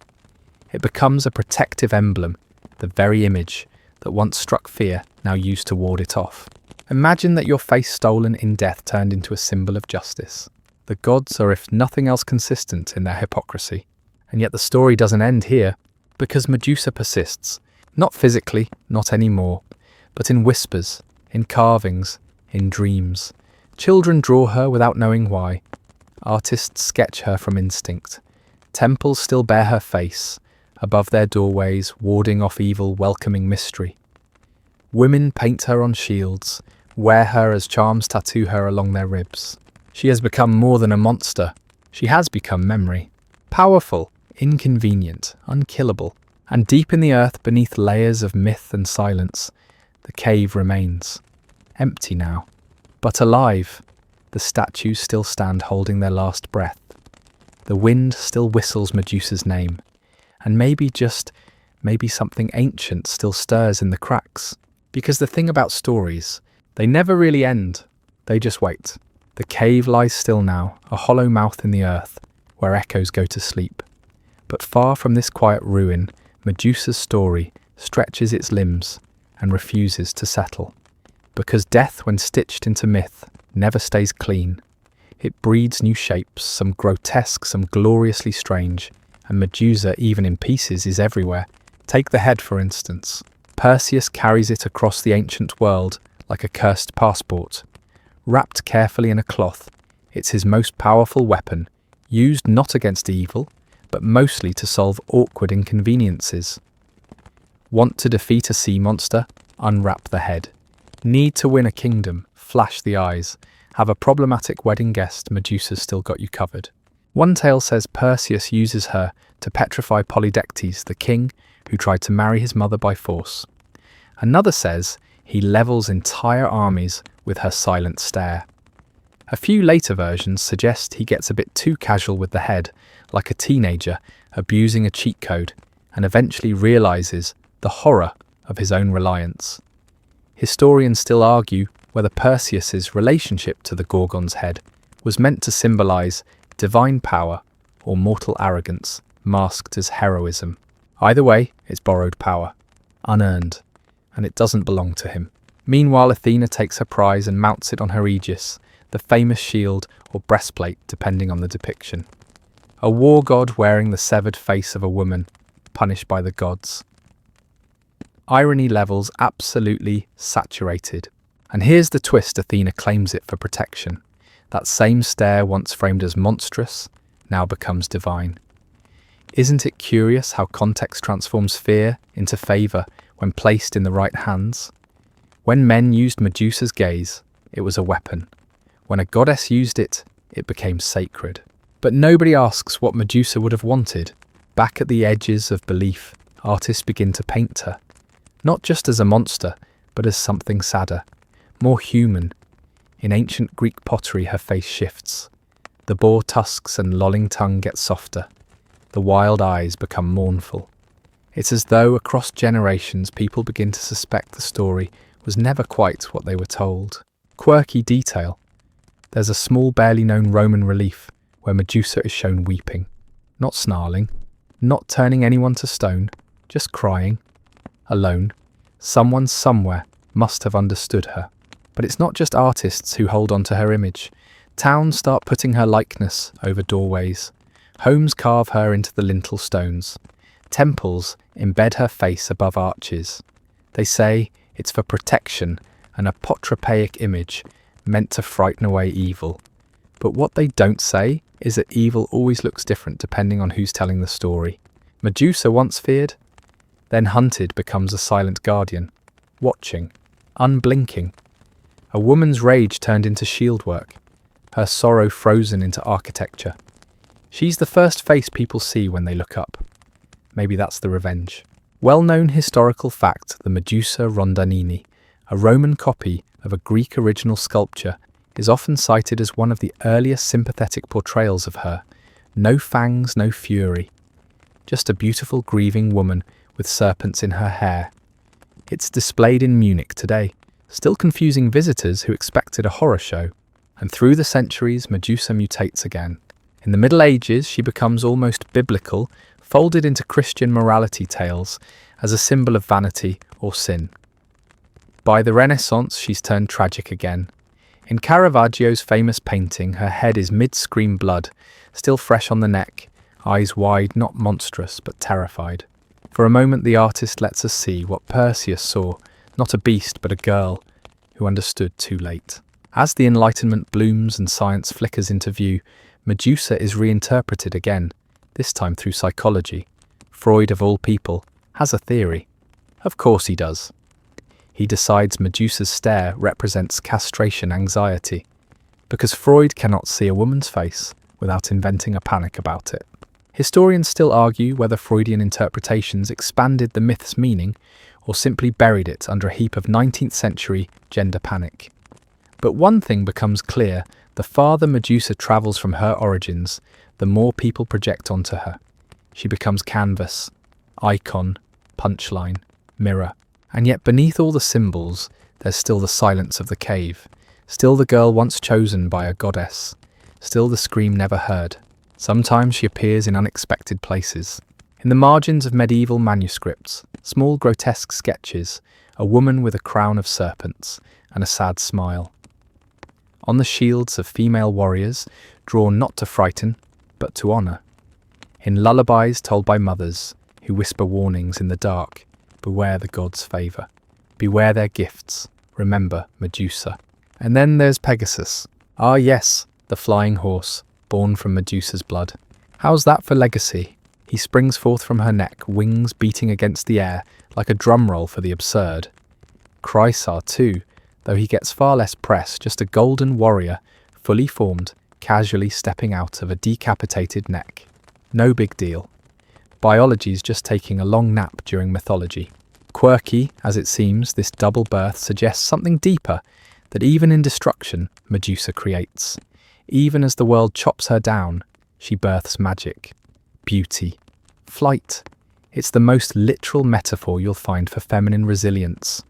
It becomes a protective emblem, the very image that once struck fear, now used to ward it off. Imagine that your face stolen in death turned into a symbol of justice. The gods are, if nothing else, consistent in their hypocrisy. And yet the story doesn't end here, because Medusa persists. Not physically, not anymore, but in whispers, in carvings, in dreams. Children draw her without knowing why. Artists sketch her from instinct. Temples still bear her face, above their doorways, warding off evil, welcoming mystery. Women paint her on shields, wear her as charms, tattoo her along their ribs. She has become more than a monster. She has become memory. Powerful, inconvenient, unkillable. And deep in the earth, beneath layers of myth and silence, the cave remains. Empty now, but alive. The statues still stand holding their last breath. The wind still whistles Medusa's name. And maybe something ancient still stirs in the cracks. Because the thing about stories, they never really end. They just wait. The cave lies still now, a hollow mouth in the earth, where echoes go to sleep. But far from this quiet ruin, Medusa's story stretches its limbs and refuses to settle. Because death, when stitched into myth, never stays clean. It breeds new shapes, some grotesque, some gloriously strange, and Medusa, even in pieces, is everywhere. Take the head, for instance. Perseus carries it across the ancient world like a cursed passport. Wrapped carefully in a cloth, it's his most powerful weapon, used not against evil, but mostly to solve awkward inconveniences. Want to defeat a sea monster? Unwrap the head. Need to win a kingdom? Flash the eyes. Have a problematic wedding guest? Medusa's still got you covered. One tale says Perseus uses her to petrify Polydectes, the king who tried to marry his mother by force. Another says he levels entire armies with her silent stare. A few later versions suggest he gets a bit too casual with the head, like a teenager abusing a cheat code, and eventually realizes the horror of his own reliance. Historians still argue whether Perseus's relationship to the Gorgon's head was meant to symbolize divine power or mortal arrogance masked as heroism. Either way, it's borrowed power, unearned, and it doesn't belong to him. Meanwhile, Athena takes her prize and mounts it on her aegis, the famous shield or breastplate depending on the depiction. A war god wearing the severed face of a woman, punished by the gods. Irony levels absolutely saturated. And here's the twist: Athena claims it for protection. That same stare, once framed as monstrous, now becomes divine. Isn't it curious how context transforms fear into favour when placed in the right hands? When men used Medusa's gaze, it was a weapon. When a goddess used it, it became sacred. But nobody asks what Medusa would have wanted. Back at the edges of belief, artists begin to paint her, not just as a monster, but as something sadder, more human. In ancient Greek pottery, her face shifts. The boar tusks and lolling tongue get softer. The wild eyes become mournful. It's as though across generations people begin to suspect the story was never quite what they were told. Quirky detail. There's a small, barely known Roman relief where Medusa is shown weeping, not snarling, not turning anyone to stone, just crying, alone. Someone somewhere must have understood her. But it's not just artists who hold on to her image. Towns start putting her likeness over doorways. Homes carve her into the lintel stones. Temples embed her face above arches. They say it's for protection, an apotropaic image meant to frighten away evil. But what they don't say is that evil always looks different depending on who's telling the story. Medusa, once feared, then hunted, becomes a silent guardian, watching, unblinking. A woman's rage turned into shieldwork, her sorrow frozen into architecture. She's the first face people see when they look up. Maybe that's the revenge. Well-known historical fact, the Medusa Rondanini, a Roman copy of a Greek original sculpture, is often cited as one of the earliest sympathetic portrayals of her. No fangs, no fury. Just a beautiful grieving woman with serpents in her hair. It's displayed in Munich today, still confusing visitors who expected a horror show. And through the centuries, Medusa mutates again. In the Middle Ages, she becomes almost biblical, folded into Christian morality tales as a symbol of vanity or sin. By the Renaissance, she's turned tragic again. In Caravaggio's famous painting, her head is mid-scream blood, still fresh on the neck, eyes wide, not monstrous, but terrified. For a moment, the artist lets us see what Perseus saw, not a beast, but a girl who understood too late. As the Enlightenment blooms and science flickers into view, Medusa is reinterpreted again, this time through psychology. Freud, of all people, has a theory. Of course he does. He decides Medusa's stare represents castration anxiety, because Freud cannot see a woman's face without inventing a panic about it. Historians still argue whether Freudian interpretations expanded the myth's meaning or simply buried it under a heap of 19th century gender panic. But one thing becomes clear: the farther Medusa travels from her origins, the more people project onto her. She becomes canvas, icon, punchline, mirror. And yet beneath all the symbols, there's still the silence of the cave, still the girl once chosen by a goddess, still the scream never heard. Sometimes she appears in unexpected places. In the margins of medieval manuscripts, small grotesque sketches, a woman with a crown of serpents and a sad smile. On the shields of female warriors, drawn not to frighten, but to honour. In lullabies told by mothers, who whisper warnings in the dark: beware the gods' favour. Beware their gifts. Remember Medusa. And then there's Pegasus. Ah yes, the flying horse, born from Medusa's blood. How's that for legacy? He springs forth from her neck, wings beating against the air, like a drum roll for the absurd. Chrysa too, though he gets far less press, just a golden warrior, fully formed, casually stepping out of a decapitated neck. No big deal. Biology's just taking a long nap during mythology. Quirky as it seems, this double birth suggests something deeper, that even in destruction, Medusa creates. Even as the world chops her down, she births magic, beauty, flight. It's the most literal metaphor you'll find for feminine resilience,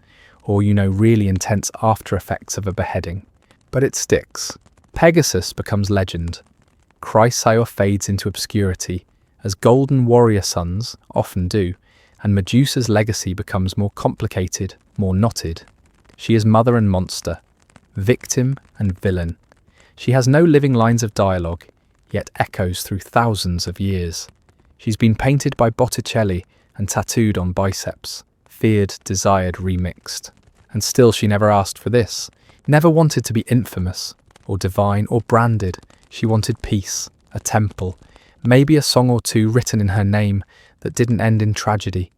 or, really intense after effects of a beheading. But it sticks. Pegasus becomes legend. Chrysaor fades into obscurity, as golden warrior sons often do, and Medusa's legacy becomes more complicated, more knotted. She is mother and monster, victim and villain. She has no living lines of dialogue, yet echoes through thousands of years. She's been painted by Botticelli and tattooed on biceps, feared, desired, remixed. And still she never asked for this, never wanted to be infamous, or divine, or branded. She wanted peace, a temple, maybe a song or two written in her name that didn't end in tragedy.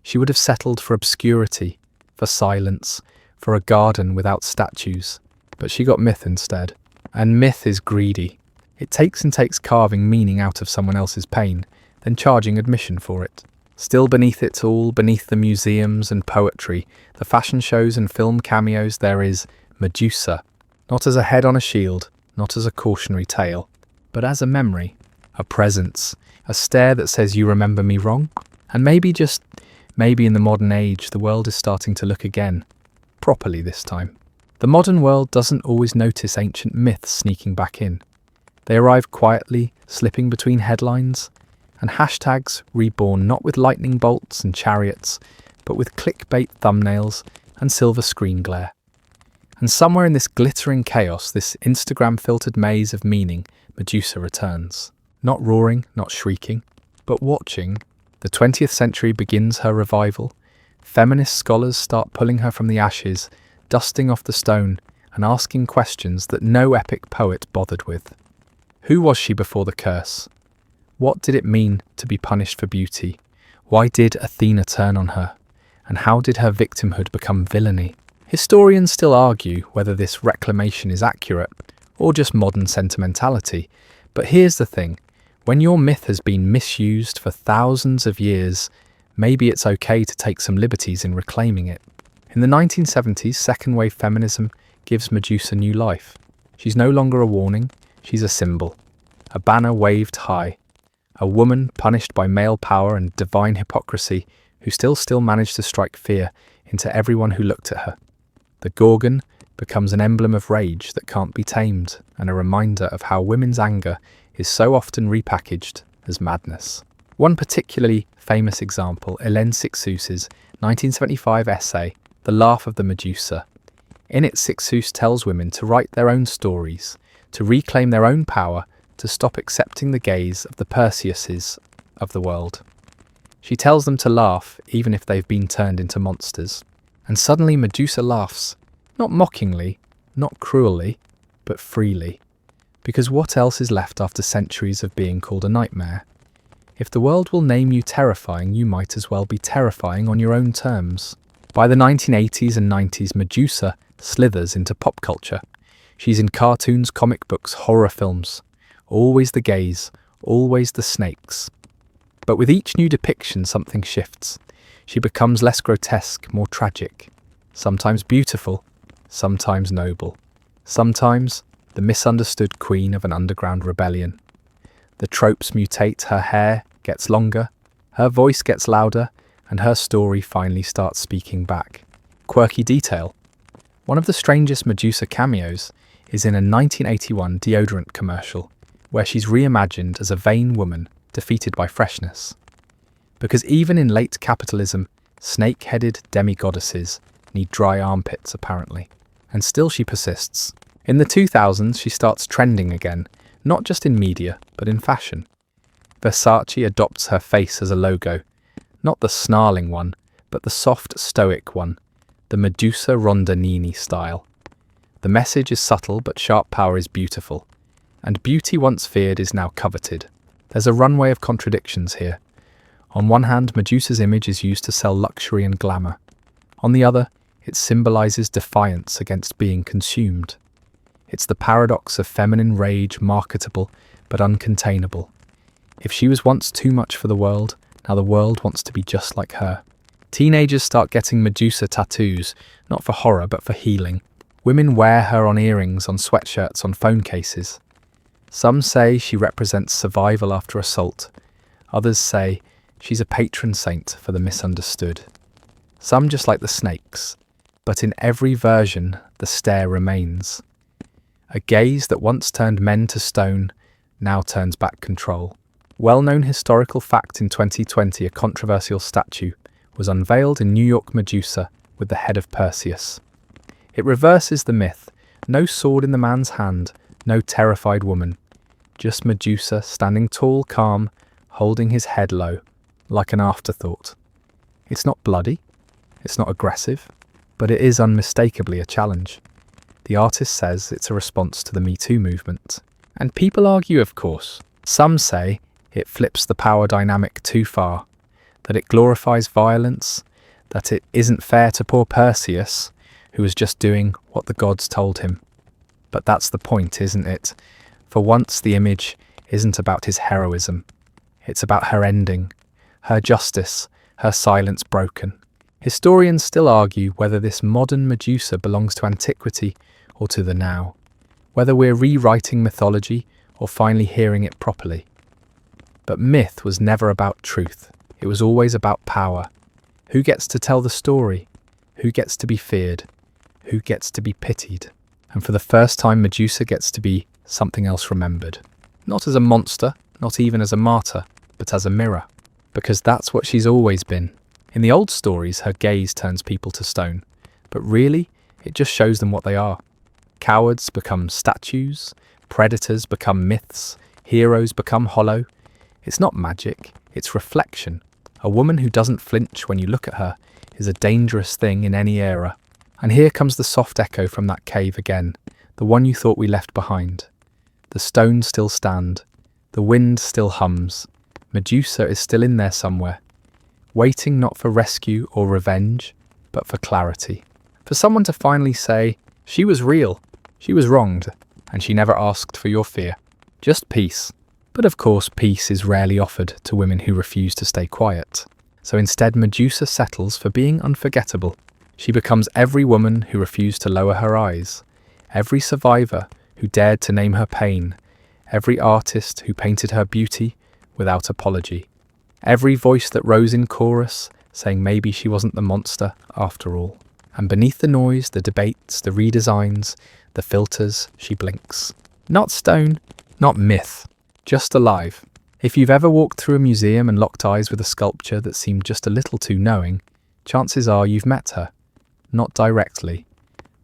She would have settled for obscurity, for silence, for a garden without statues. But she got myth instead. And myth is greedy. It takes and takes carving meaning out of someone else's pain, then charging admission for it. Still beneath it all, beneath the museums and poetry, the fashion shows and film cameos, there is Medusa. Not as a head on a shield, not as a cautionary tale, but as a memory, a presence, a stare that says you remember me wrong? And maybe, just maybe in the modern age, the world is starting to look again, properly this time. The modern world doesn't always notice ancient myths sneaking back in. They arrive quietly, slipping between headlines, and hashtags reborn not with lightning bolts and chariots, but with clickbait thumbnails and silver screen glare. And somewhere in this glittering chaos, this Instagram-filtered maze of meaning, Medusa returns. Not roaring, not shrieking, but watching. The 20th century begins her revival. Feminist scholars start pulling her from the ashes, dusting off the stone, and asking questions that no epic poet bothered with. Who was she before the curse? What did it mean to be punished for beauty? Why did Athena turn on her? And how did her victimhood become villainy? Historians still argue whether this reclamation is accurate or just modern sentimentality. But here's the thing. When your myth has been misused for thousands of years, maybe it's okay to take some liberties in reclaiming it. In the 1970s, second-wave feminism gives Medusa new life. She's no longer a warning, she's a symbol. A banner waved high. A woman punished by male power and divine hypocrisy who still managed to strike fear into everyone who looked at her. The Gorgon becomes an emblem of rage that can't be tamed and a reminder of how women's anger is so often repackaged as madness. One particularly famous example, Hélène Cixous's 1975 essay, The Laugh of the Medusa. In it, Cixous tells women to write their own stories, to reclaim their own power, to stop accepting the gaze of the Perseuses of the world. She tells them to laugh even if they've been turned into monsters. And suddenly Medusa laughs, not mockingly, not cruelly, but freely. Because what else is left after centuries of being called a nightmare? If the world will name you terrifying, you might as well be terrifying on your own terms. By the 1980s and 90s, Medusa slithers into pop culture. She's in cartoons, comic books, horror films. Always the gaze, always the snakes. But with each new depiction, something shifts. She becomes less grotesque, more tragic. Sometimes beautiful, sometimes noble. Sometimes the misunderstood queen of an underground rebellion. The tropes mutate, her hair gets longer, her voice gets louder, and her story finally starts speaking back. Quirky detail. One of the strangest Medusa cameos is in a 1981 deodorant commercial, where she's reimagined as a vain woman defeated by freshness. Because even in late capitalism, snake-headed demigoddesses need dry armpits, apparently. And still she persists. In the 2000s, she starts trending again, not just in media, but in fashion. Versace adopts her face as a logo, not the snarling one, but the soft, stoic one, the Medusa Rondanini style. The message is subtle, but sharp power is beautiful. And beauty once feared is now coveted. There's a runway of contradictions here. On one hand, Medusa's image is used to sell luxury and glamour. On the other, it symbolizes defiance against being consumed. It's the paradox of feminine rage, marketable but uncontainable. If she was once too much for the world, now the world wants to be just like her. Teenagers start getting Medusa tattoos, not for horror but for healing. Women wear her on earrings, on sweatshirts, on phone cases. Some say she represents survival after assault. Others say she's a patron saint for the misunderstood. Some just like the snakes, but in every version the stare remains. A gaze that once turned men to stone now turns back control. Well-known historical fact: in 2020, a controversial statue was unveiled in New York Medusa with the head of Perseus. It reverses the myth. No sword in the man's hand, no terrified woman. Just Medusa standing tall, calm, holding his head low, like an afterthought. It's not bloody, it's not aggressive, but it is unmistakably a challenge. The artist says it's a response to the Me Too movement. And people argue, of course. Some say it flips the power dynamic too far, that it glorifies violence, that it isn't fair to poor Perseus, who was just doing what the gods told him. But that's the point, isn't it? For once, the image isn't about his heroism. It's about her ending, her justice, her silence broken. Historians still argue whether this modern Medusa belongs to antiquity or to the now, whether we're rewriting mythology or finally hearing it properly. But myth was never about truth. It was always about power. Who gets to tell the story? Who gets to be feared? Who gets to be pitied? And for the first time, Medusa gets to be something else remembered. Not as a monster, not even as a martyr, but as a mirror. Because that's what she's always been. In the old stories, her gaze turns people to stone. But really, it just shows them what they are. Cowards become statues, predators become myths, heroes become hollow. It's not magic, it's reflection. A woman who doesn't flinch when you look at her is a dangerous thing in any era. And here comes the soft echo from that cave again, the one you thought we left behind. The stones still stand, the wind still hums. Medusa is still in there somewhere, waiting not for rescue or revenge, but for clarity. For someone to finally say, she was real, she was wronged, and she never asked for your fear. Just peace. But of course, peace is rarely offered to women who refuse to stay quiet. So instead, Medusa settles for being unforgettable. She becomes every woman who refused to lower her eyes, every survivor who dared to name her pain, every artist who painted her beauty without apology, every voice that rose in chorus saying maybe she wasn't the monster after all. And beneath the noise, the debates, the redesigns, the filters, she blinks. Not stone, not myth, just alive. If you've ever walked through a museum and locked eyes with a sculpture that seemed just a little too knowing, chances are you've met her. Not directly,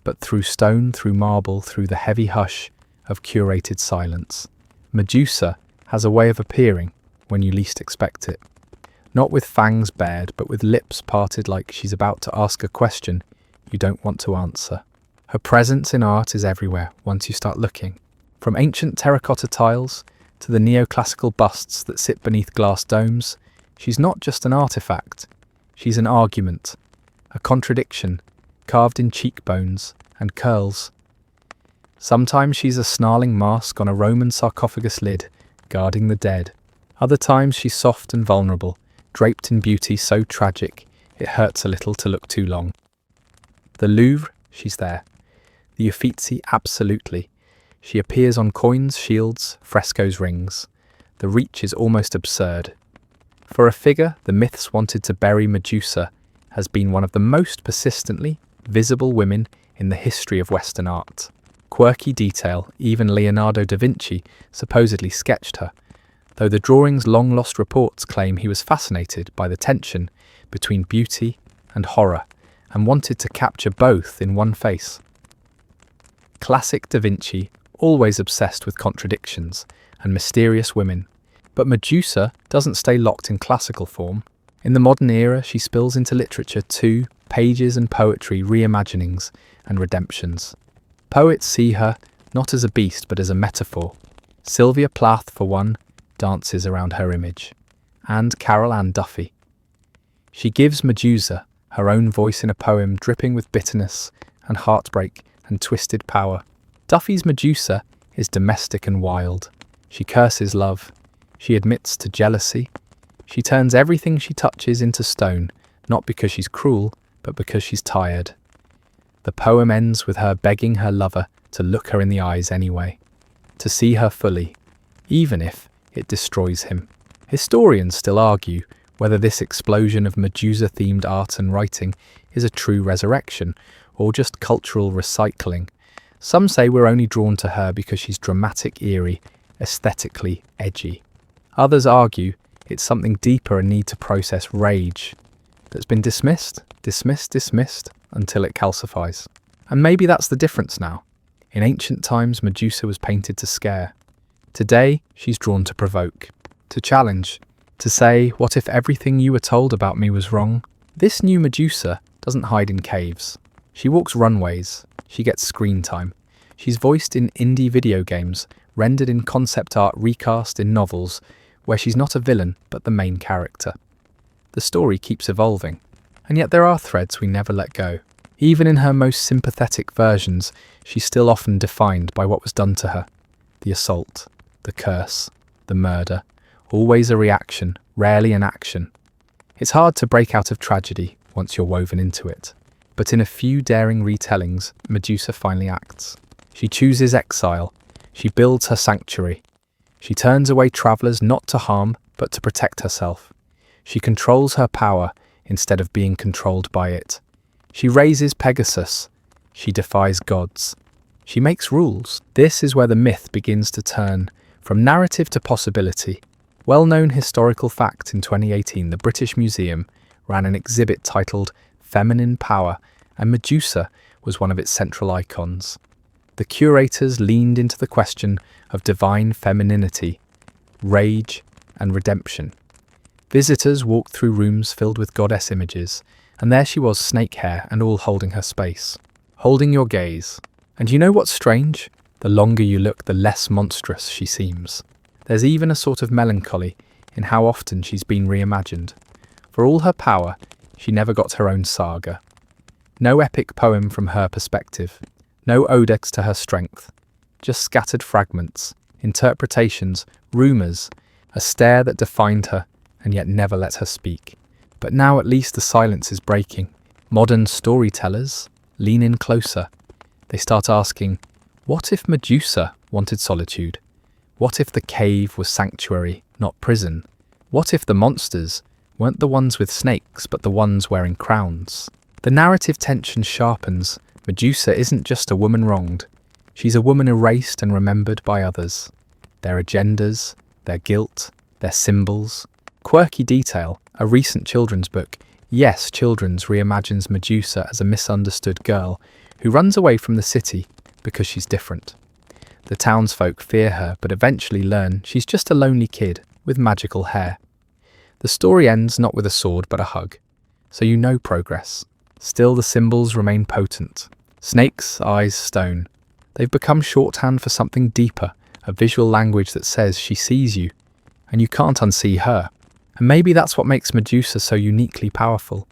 but through stone, through marble, through the heavy hush of curated silence. Medusa has a way of appearing when you least expect it. Not with fangs bared, but with lips parted like she's about to ask a question you don't want to answer. Her presence in art is everywhere once you start looking. From ancient terracotta tiles to the neoclassical busts that sit beneath glass domes, she's not just an artifact. She's an argument, a contradiction, carved in cheekbones and curls. Sometimes she's a snarling mask on a Roman sarcophagus lid, guarding the dead. Other times she's soft and vulnerable, draped in beauty so tragic it hurts a little to look too long. The Louvre, she's there. The Uffizi, absolutely. She appears on coins, shields, frescoes, rings. The reach is almost absurd. For a figure the myths wanted to bury, Medusa has been one of the most persistently visible women in the history of Western art. Quirky detail, even Leonardo da Vinci supposedly sketched her, though the drawing's long-lost reports claim he was fascinated by the tension between beauty and horror and wanted to capture both in one face. Classic da Vinci, always obsessed with contradictions and mysterious women. But Medusa doesn't stay locked in classical form. In the modern era, she spills into literature too, pages and poetry, reimaginings and redemptions. Poets see her not as a beast but as a metaphor. Sylvia Plath, for one, dances around her image. And Carol Ann Duffy. She gives Medusa her own voice in a poem dripping with bitterness and heartbreak and twisted power. Duffy's Medusa is domestic and wild. She curses love. She admits to jealousy. She turns everything she touches into stone, not because she's cruel, but because she's tired. The poem ends with her begging her lover to look her in the eyes anyway, to see her fully, even if it destroys him. Historians still argue whether this explosion of Medusa-themed art and writing is a true resurrection or just cultural recycling. Some say we're only drawn to her because she's dramatic, eerie, aesthetically edgy. Others argue it's something deeper, a need to process rage that's been dismissed until it calcifies. And maybe that's the difference now. In ancient times, Medusa was painted to scare. Today, she's drawn to provoke, to challenge, to say, what if everything you were told about me was wrong? This new Medusa doesn't hide in caves. She walks runways. She gets screen time. She's voiced in indie video games, rendered in concept art, recast in novels, where she's not a villain, but the main character. The story keeps evolving, and yet there are threads we never let go. Even in her most sympathetic versions, she's still often defined by what was done to her. The assault, the curse, the murder, always a reaction, rarely an action. It's hard to break out of tragedy once you're woven into it. But in a few daring retellings, Medusa finally acts. She chooses exile. She builds her sanctuary. She turns away travellers not to harm, but to protect herself. She controls her power instead of being controlled by it. She raises Pegasus. She defies gods. She makes rules. This is where the myth begins to turn from narrative to possibility. Well-known historical fact, in 2018, the British Museum ran an exhibit titled Feminine Power, and Medusa was one of its central icons. The curators leaned into the question of divine femininity, rage, and redemption. Visitors walked through rooms filled with goddess images, and there she was, snake hair and all, holding her space, holding your gaze. And you know what's strange? The longer you look, the less monstrous she seems. There's even a sort of melancholy in how often she's been reimagined. For all her power, she never got her own saga. No epic poem from her perspective, no odex to her strength, just scattered fragments, interpretations, rumours, a stare that defined her and yet never let her speak. But now at least the silence is breaking. Modern storytellers lean in closer. They start asking, what if Medusa wanted solitude? What if the cave was sanctuary, not prison? What if the monsters weren't the ones with snakes, but the ones wearing crowns? The narrative tension sharpens. Medusa isn't just a woman wronged. She's a woman erased and remembered by others. Their agendas, their guilt, their symbols. Quirky detail, a recent children's book, Yes Children's, reimagines Medusa as a misunderstood girl who runs away from the city because she's different. The townsfolk fear her, but eventually learn she's just a lonely kid with magical hair. The story ends not with a sword but a hug, so you know progress. Still, the symbols remain potent. Snakes, eyes, stone. They've become shorthand for something deeper, a visual language that says she sees you, and you can't unsee her. And maybe that's what makes Medusa so uniquely powerful.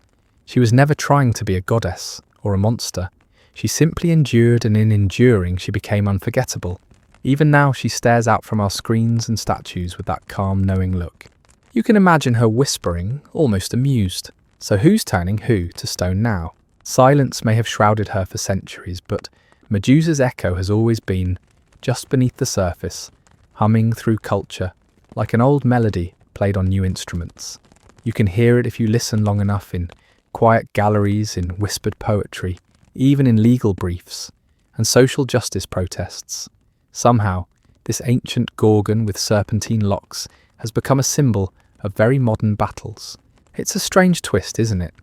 She was never trying to be a goddess or a monster. She simply endured, and in enduring, she became unforgettable. Even now, she stares out from our screens and statues with that calm, knowing look. You can imagine her whispering, almost amused. So who's turning who to stone now? Silence may have shrouded her for centuries, but Medusa's echo has always been just beneath the surface, humming through culture, like an old melody played on new instruments. You can hear it if you listen long enough, in quiet galleries, in whispered poetry, even in legal briefs and social justice protests. Somehow, this ancient gorgon with serpentine locks has become a symbol of very modern battles. It's a strange twist, isn't it?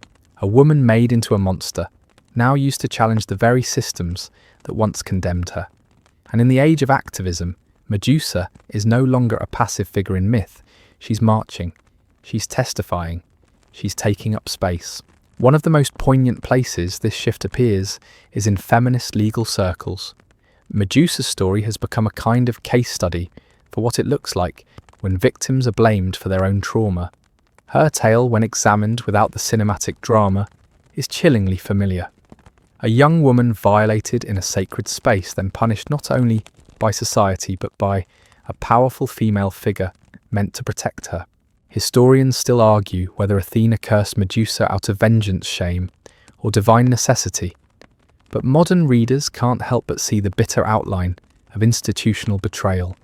A woman made into a monster, now used to challenge the very systems that once condemned her. And in the age of activism, Medusa is no longer a passive figure in myth. She's marching, she's testifying, she's taking up space. One of the most poignant places this shift appears is in feminist legal circles. Medusa's story has become a kind of case study for what it looks like when victims are blamed for their own trauma. Her tale, when examined without the cinematic drama, is chillingly familiar. A young woman violated in a sacred space, then punished not only by society but by a powerful female figure meant to protect her. Historians still argue whether Athena cursed Medusa out of vengeance, shame, or divine necessity. But modern readers can't help but see the bitter outline of institutional betrayal.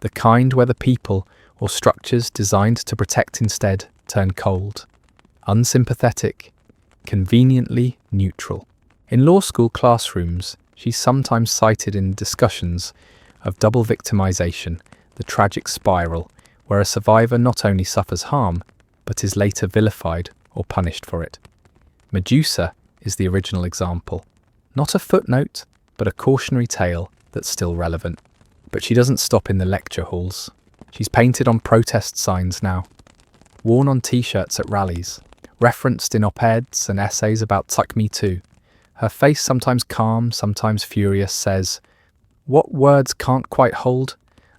The kind where the people or structures designed to protect instead turn cold, unsympathetic, conveniently neutral. In law school classrooms, she's sometimes cited in discussions of double victimization, the tragic spiral, where a survivor not only suffers harm, but is later vilified or punished for it. Medusa is the original example. Not a footnote, but a cautionary tale that's still relevant. But she doesn't stop in the lecture halls. She's painted on protest signs now, worn on t-shirts at rallies, referenced in op-eds and essays about Tuck Me Too. Her face, sometimes calm, sometimes furious, says, "What words can't quite hold?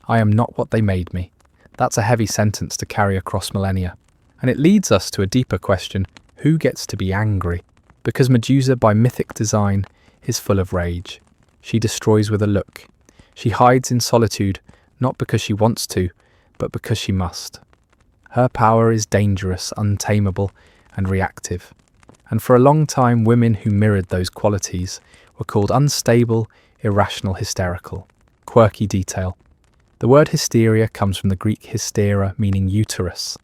I am not what they made me." That's a heavy sentence to carry across millennia. And it leads us to a deeper question: who gets to be angry? Because Medusa, by mythic design, is full of rage. She destroys with a look. She hides in solitude, not because she wants to, but because she must. Her power is dangerous, untamable, and reactive. And for a long time, women who mirrored those qualities were called unstable, irrational, hysterical. Quirky detail. The word hysteria comes from the Greek hystera, meaning uterus.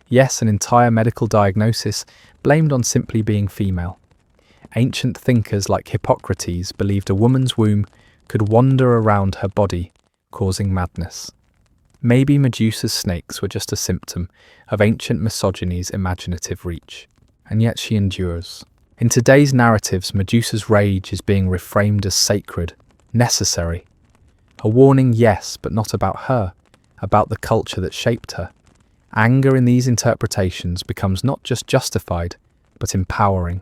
Yes, an entire medical diagnosis blamed on simply being female. Ancient thinkers like Hippocrates believed a woman's womb could wander around her body, causing madness. Maybe Medusa's snakes were just a symptom of ancient misogyny's imaginative reach. And yet she endures. In today's narratives, Medusa's rage is being reframed as sacred, necessary. A warning, yes, but not about her, about the culture that shaped her. Anger in these interpretations becomes not just justified, but empowering,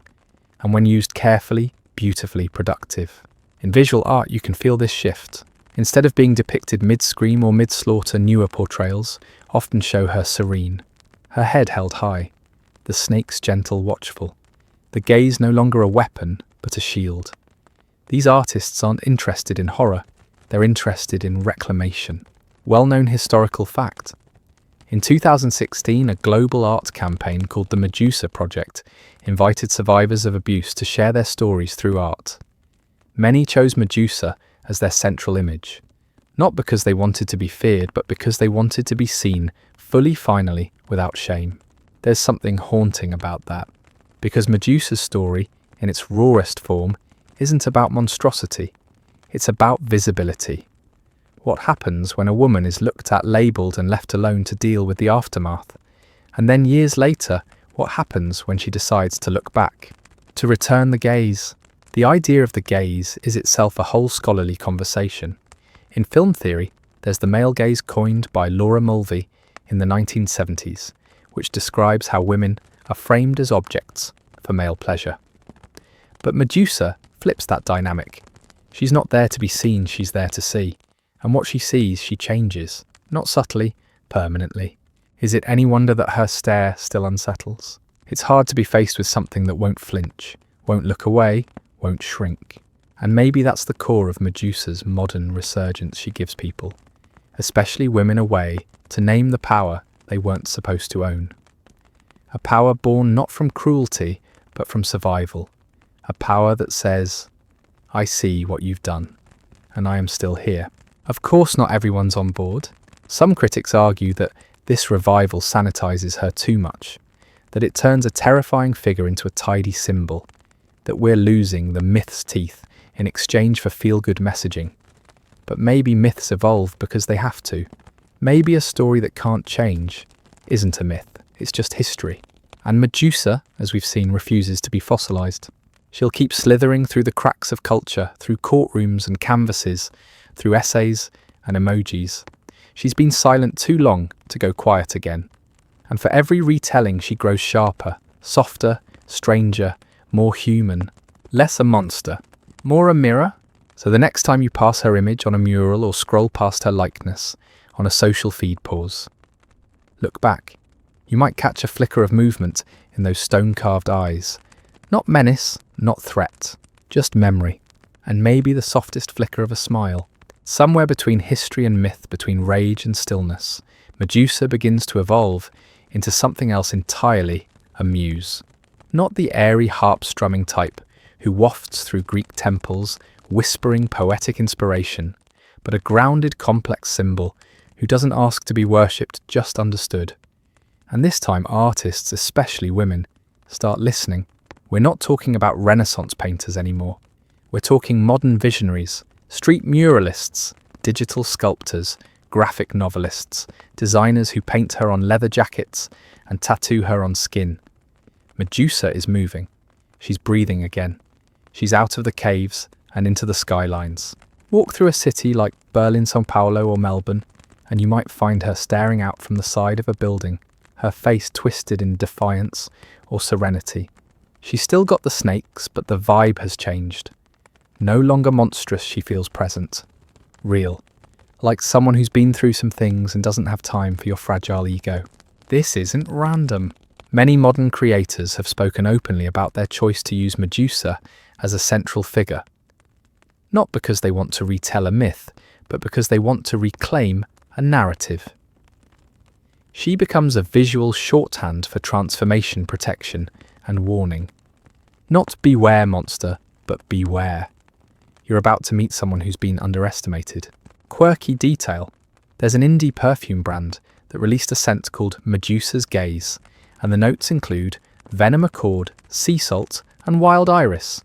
and when used carefully, beautifully productive. In visual art, you can feel this shift. Instead of being depicted mid-scream or mid-slaughter, newer portrayals often show her serene, her head held high, the snakes gentle, watchful, the gaze no longer a weapon, but a shield. These artists aren't interested in horror, they're interested in reclamation. Well-known historical fact. In 2016, a global art campaign called the Medusa Project invited survivors of abuse to share their stories through art. Many chose Medusa as their central image, not because they wanted to be feared, but because they wanted to be seen fully, finally, without shame. There's something haunting about that, because Medusa's story, in its rawest form, isn't about monstrosity, it's about visibility. What happens when a woman is looked at, labelled, and left alone to deal with the aftermath? And then years later, what happens when she decides to look back, to return the gaze? The idea of the gaze is itself a whole scholarly conversation. In film theory, there's the male gaze coined by Laura Mulvey in the 1970s, which describes how women are framed as objects for male pleasure. But Medusa flips that dynamic. She's not there to be seen, she's there to see. And what she sees, she changes, not subtly, permanently. Is it any wonder that her stare still unsettles? It's hard to be faced with something that won't flinch, won't look away, won't shrink. And maybe that's the core of Medusa's modern resurgence she gives people, especially women, a way to name the power they weren't supposed to own. A power born not from cruelty, but from survival. A power that says, I see what you've done, and I am still here. Of course not everyone's on board. Some critics argue that this revival sanitizes her too much, that it turns a terrifying figure into a tidy symbol, that we're losing the myth's teeth in exchange for feel-good messaging. But maybe myths evolve because they have to. Maybe a story that can't change isn't a myth, it's just history. And Medusa, as we've seen, refuses to be fossilized. She'll keep slithering through the cracks of culture, through courtrooms and canvases, through essays and emojis. She's been silent too long to go quiet again. And for every retelling, she grows sharper, softer, stranger, more human, less a monster, more a mirror. So the next time you pass her image on a mural or scroll past her likeness on a social feed, pause. Look back. You might catch a flicker of movement in those stone-carved eyes. Not menace, not threat, just memory. And maybe the softest flicker of a smile. Somewhere between history and myth, between rage and stillness, Medusa begins to evolve into something else entirely, a muse. Not the airy harp-strumming type who wafts through Greek temples, whispering poetic inspiration, but a grounded, complex symbol who doesn't ask to be worshipped, just understood. And this time, artists, especially women, start listening. We're not talking about Renaissance painters anymore. We're talking modern visionaries, street muralists, digital sculptors, graphic novelists, designers who paint her on leather jackets and tattoo her on skin. Medusa is moving. She's breathing again. She's out of the caves and into the skylines. Walk through a city like Berlin, São Paulo or Melbourne, and you might find her staring out from the side of a building, her face twisted in defiance or serenity. She's still got the snakes, but the vibe has changed. No longer monstrous, she feels present. Real. Like someone who's been through some things and doesn't have time for your fragile ego. This isn't random. Many modern creators have spoken openly about their choice to use Medusa as a central figure. Not because they want to retell a myth, but because they want to reclaim a narrative. She becomes a visual shorthand for transformation, protection, and warning. Not beware monster, but beware. You're about to meet someone who's been underestimated. Quirky detail. There's an indie perfume brand that released a scent called Medusa's Gaze, and the notes include venom accord, sea salt, and wild iris.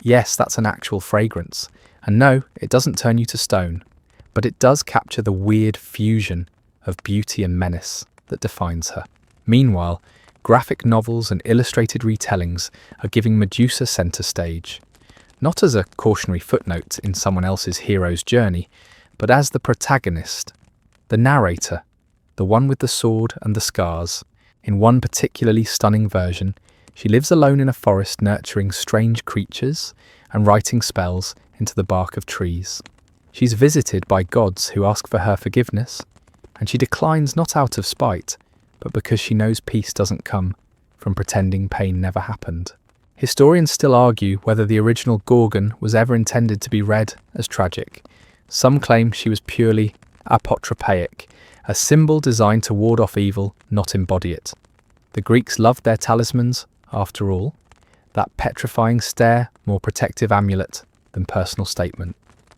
Yes, that's an actual fragrance. And no, it doesn't turn you to stone, but it does capture the weird fusion of beauty and menace that defines her. Meanwhile, graphic novels and illustrated retellings are giving Medusa center stage, not as a cautionary footnote in someone else's hero's journey, but as the protagonist, the narrator, the one with the sword and the scars. In one particularly stunning version, she lives alone in a forest nurturing strange creatures and writing spells into the bark of trees. She's visited by gods who ask for her forgiveness, and she declines not out of spite, but because she knows peace doesn't come from pretending pain never happened. Historians still argue whether the original Gorgon was ever intended to be read as tragic. Some claim she was purely apotropaic, a symbol designed to ward off evil, not embody it. The Greeks loved their talismans, after all, that petrifying stare, more protective amulet than personal statement.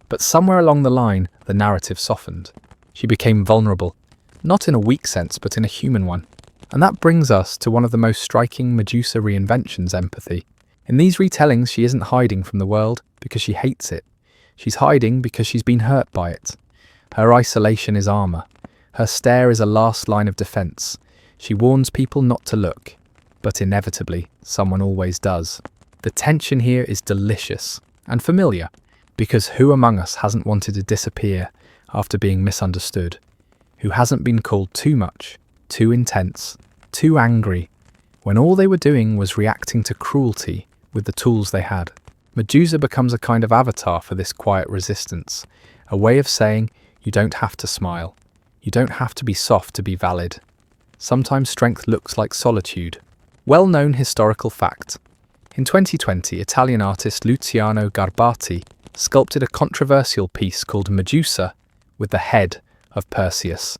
But somewhere along the line, the narrative softened. She became vulnerable, not in a weak sense, but in a human one. And that brings us to one of the most striking Medusa reinventions, empathy. In these retellings, she isn't hiding from the world because she hates it. She's hiding because she's been hurt by it. Her isolation is armor. Her stare is a last line of defense. She warns people not to look, but inevitably, someone always does. The tension here is delicious and familiar, because who among us hasn't wanted to disappear after being misunderstood? Who hasn't been called too much, too intense, too angry, when all they were doing was reacting to cruelty with the tools they had? Medusa becomes a kind of avatar for this quiet resistance, a way of saying you don't have to smile, you don't have to be soft to be valid. Sometimes strength looks like solitude. Well-known historical fact. In 2020, Italian artist Luciano Garbati sculpted a controversial piece called Medusa with the head of Perseus.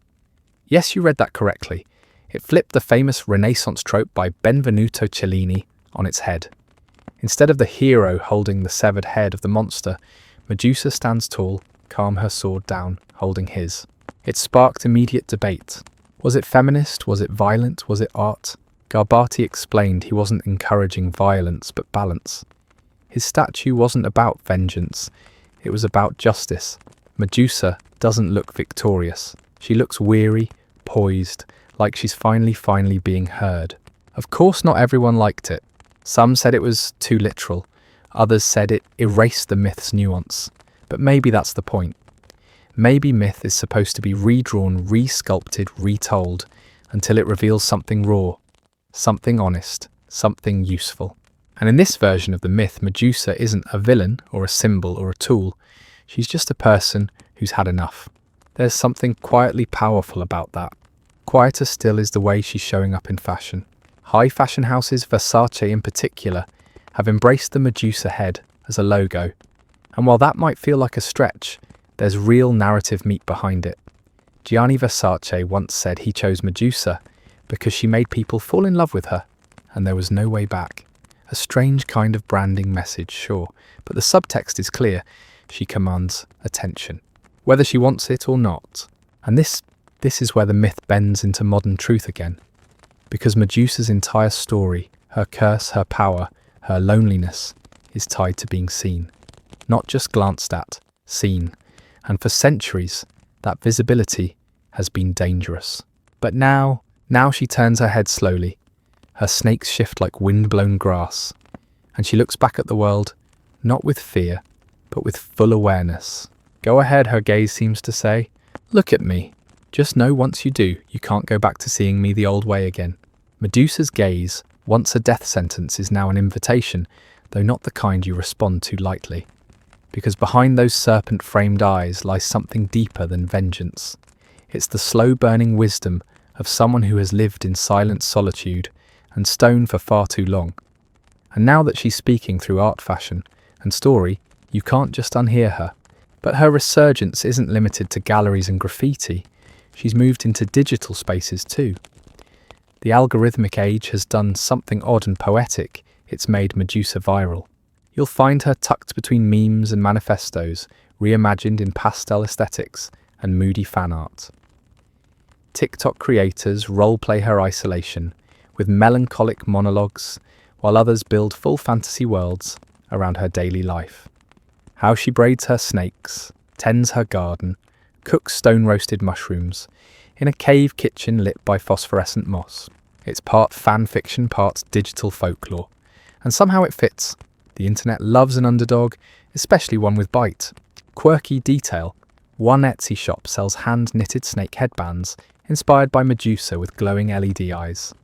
Yes, you read that correctly. It flipped the famous Renaissance trope by Benvenuto Cellini on its head. Instead of the hero holding the severed head of the monster, Medusa stands tall, calm, her sword down, holding his. It sparked immediate debate. Was it feminist? Was it violent? Was it art? Garbati explained he wasn't encouraging violence but balance. His statue wasn't about vengeance, it was about justice. Medusa doesn't look victorious. She looks weary, poised, like she's finally being heard. Of course not everyone liked it. Some said it was too literal, others said it erased the myth's nuance. But maybe that's the point. Maybe myth is supposed to be redrawn, resculpted, retold, until it reveals something raw, something honest, something useful. And in this version of the myth, Medusa isn't a villain or a symbol or a tool. She's just a person who's had enough. There's something quietly powerful about that. Quieter still is the way she's showing up in fashion. High fashion houses, Versace in particular, have embraced the Medusa head as a logo. And while that might feel like a stretch, there's real narrative meat behind it. Gianni Versace once said he chose Medusa because she made people fall in love with her, and there was no way back. A strange kind of branding message, sure, but the subtext is clear. She commands attention, whether she wants it or not. And this is where the myth bends into modern truth again. Because Medusa's entire story, her curse, her power, her loneliness, is tied to being seen. Not just glanced at, seen. And for centuries, that visibility has been dangerous. But now she turns her head slowly. Her snakes shift like wind-blown grass. And she looks back at the world, not with fear, but with full awareness. Go ahead, her gaze seems to say. Look at me. Just know once you do, you can't go back to seeing me the old way again. Medusa's gaze, once a death sentence, is now an invitation, though not the kind you respond to lightly. Because behind those serpent-framed eyes lies something deeper than vengeance. It's the slow-burning wisdom of someone who has lived in silent solitude and stone for far too long. And now that she's speaking through art, fashion, and story, you can't just unhear her. But her resurgence isn't limited to galleries and graffiti. She's moved into digital spaces too. The algorithmic age has done something odd and poetic. It's made Medusa viral. You'll find her tucked between memes and manifestos, reimagined in pastel aesthetics and moody fan art. TikTok creators role-play her isolation with melancholic monologues, while others build full fantasy worlds around her daily life. How she braids her snakes, tends her garden, cooks stone-roasted mushrooms in a cave kitchen lit by phosphorescent moss. It's part fan fiction, part digital folklore. And somehow it fits. The internet loves an underdog, especially one with bite. Quirky detail. One Etsy shop sells hand-knitted snake headbands inspired by Medusa with glowing LED eyes.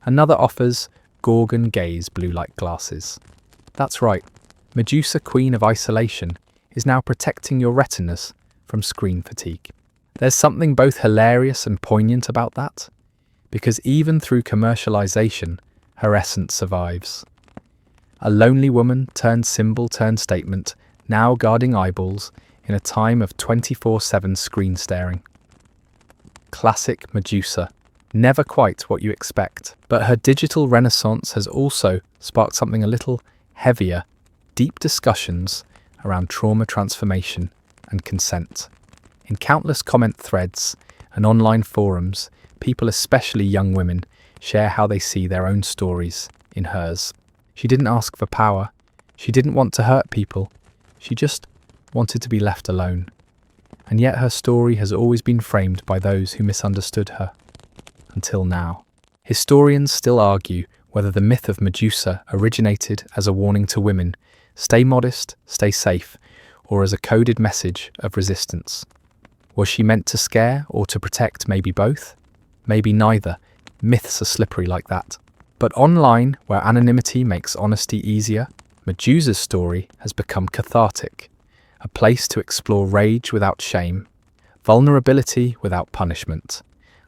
Another offers Gorgon gaze blue light glasses. That's right, Medusa, queen of isolation, is now protecting your retinas from screen fatigue. There's something both hilarious and poignant about that, because even through commercialization, her essence survives. A lonely woman turned symbol turned statement, now guarding eyeballs in a time of 24/7 screen staring. Classic Medusa. Never quite what you expect, but her digital renaissance has also sparked something a little heavier, deep discussions around trauma transformation and consent. In countless comment threads and online forums, people, especially young women, share how they see their own stories in hers. She didn't ask for power. She didn't want to hurt people. She just wanted to be left alone. And yet her story has always been framed by those who misunderstood her. Until now. Historians still argue whether the myth of Medusa originated as a warning to women, stay modest, stay safe, or as a coded message of resistance. Was she meant to scare or to protect? Maybe both? Maybe neither. Myths are slippery like that. But online, where anonymity makes honesty easier, Medusa's story has become cathartic, a place to explore rage without shame, vulnerability without punishment,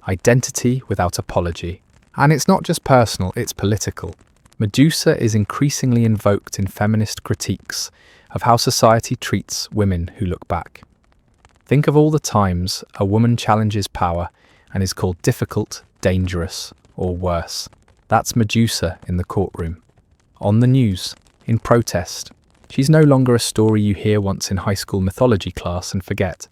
identity without apology. And it's not just personal, it's political. Medusa is increasingly invoked in feminist critiques of how society treats women who look back. Think of all the times a woman challenges power and is called difficult, dangerous, or worse. That's Medusa in the courtroom. On the news, in protest. She's no longer a story you hear once in high school mythology class and forget.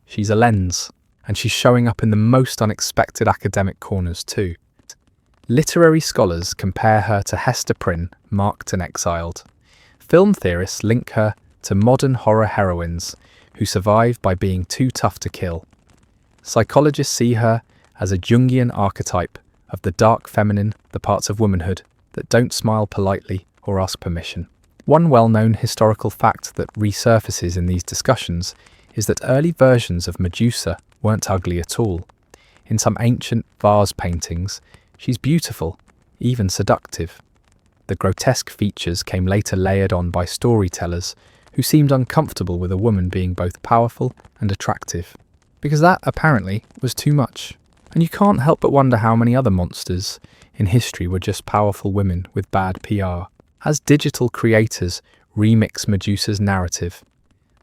She's a lens, and she's showing up in the most unexpected academic corners too. Literary scholars compare her to Hester Prynne, marked and exiled. Film theorists link her to modern horror heroines who survive by being too tough to kill. Psychologists see her as a Jungian archetype of the dark feminine, the parts of womanhood that don't smile politely or ask permission. One well-known historical fact that resurfaces in these discussions is that early versions of Medusa weren't ugly at all. In some ancient vase paintings, she's beautiful, even seductive. The grotesque features came later layered on by storytellers who seemed uncomfortable with a woman being both powerful and attractive, because that, apparently, was too much. And you can't help but wonder how many other monsters in history were just powerful women with bad PR. As digital creators remix Medusa's narrative,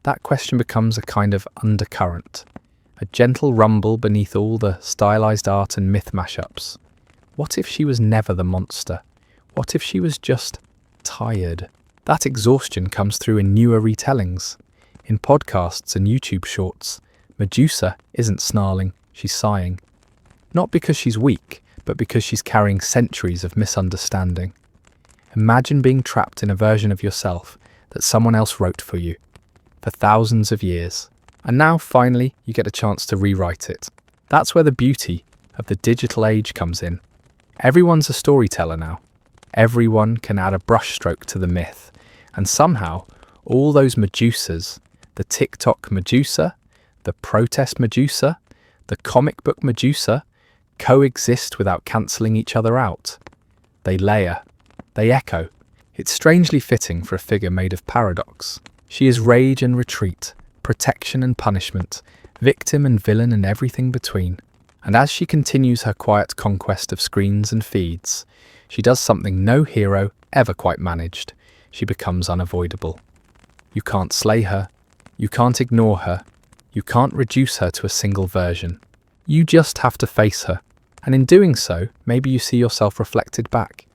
that question becomes a kind of undercurrent, a gentle rumble beneath all the stylized art and myth mashups. What if she was never the monster? What if she was just tired? That exhaustion comes through in newer retellings. In podcasts and YouTube shorts, Medusa isn't snarling, she's sighing. Not because she's weak, but because she's carrying centuries of misunderstanding. Imagine being trapped in a version of yourself that someone else wrote for you, for thousands of years. And now, finally, you get a chance to rewrite it. That's where the beauty of the digital age comes in. Everyone's a storyteller now. Everyone can add a brushstroke to the myth. And somehow, All those Medusas, the TikTok Medusa, the protest Medusa, the comic book Medusa, coexist without cancelling each other out. They layer, they echo. It's strangely fitting for a figure made of paradox. She is rage and retreat, protection and punishment, victim and villain and everything between. And as she continues her quiet conquest of screens and feeds, she does something no hero ever quite managed. She becomes unavoidable. You can't slay her, you can't ignore her, you can't reduce her to a single version. You just have to face her. And in doing so, maybe you see yourself reflected back,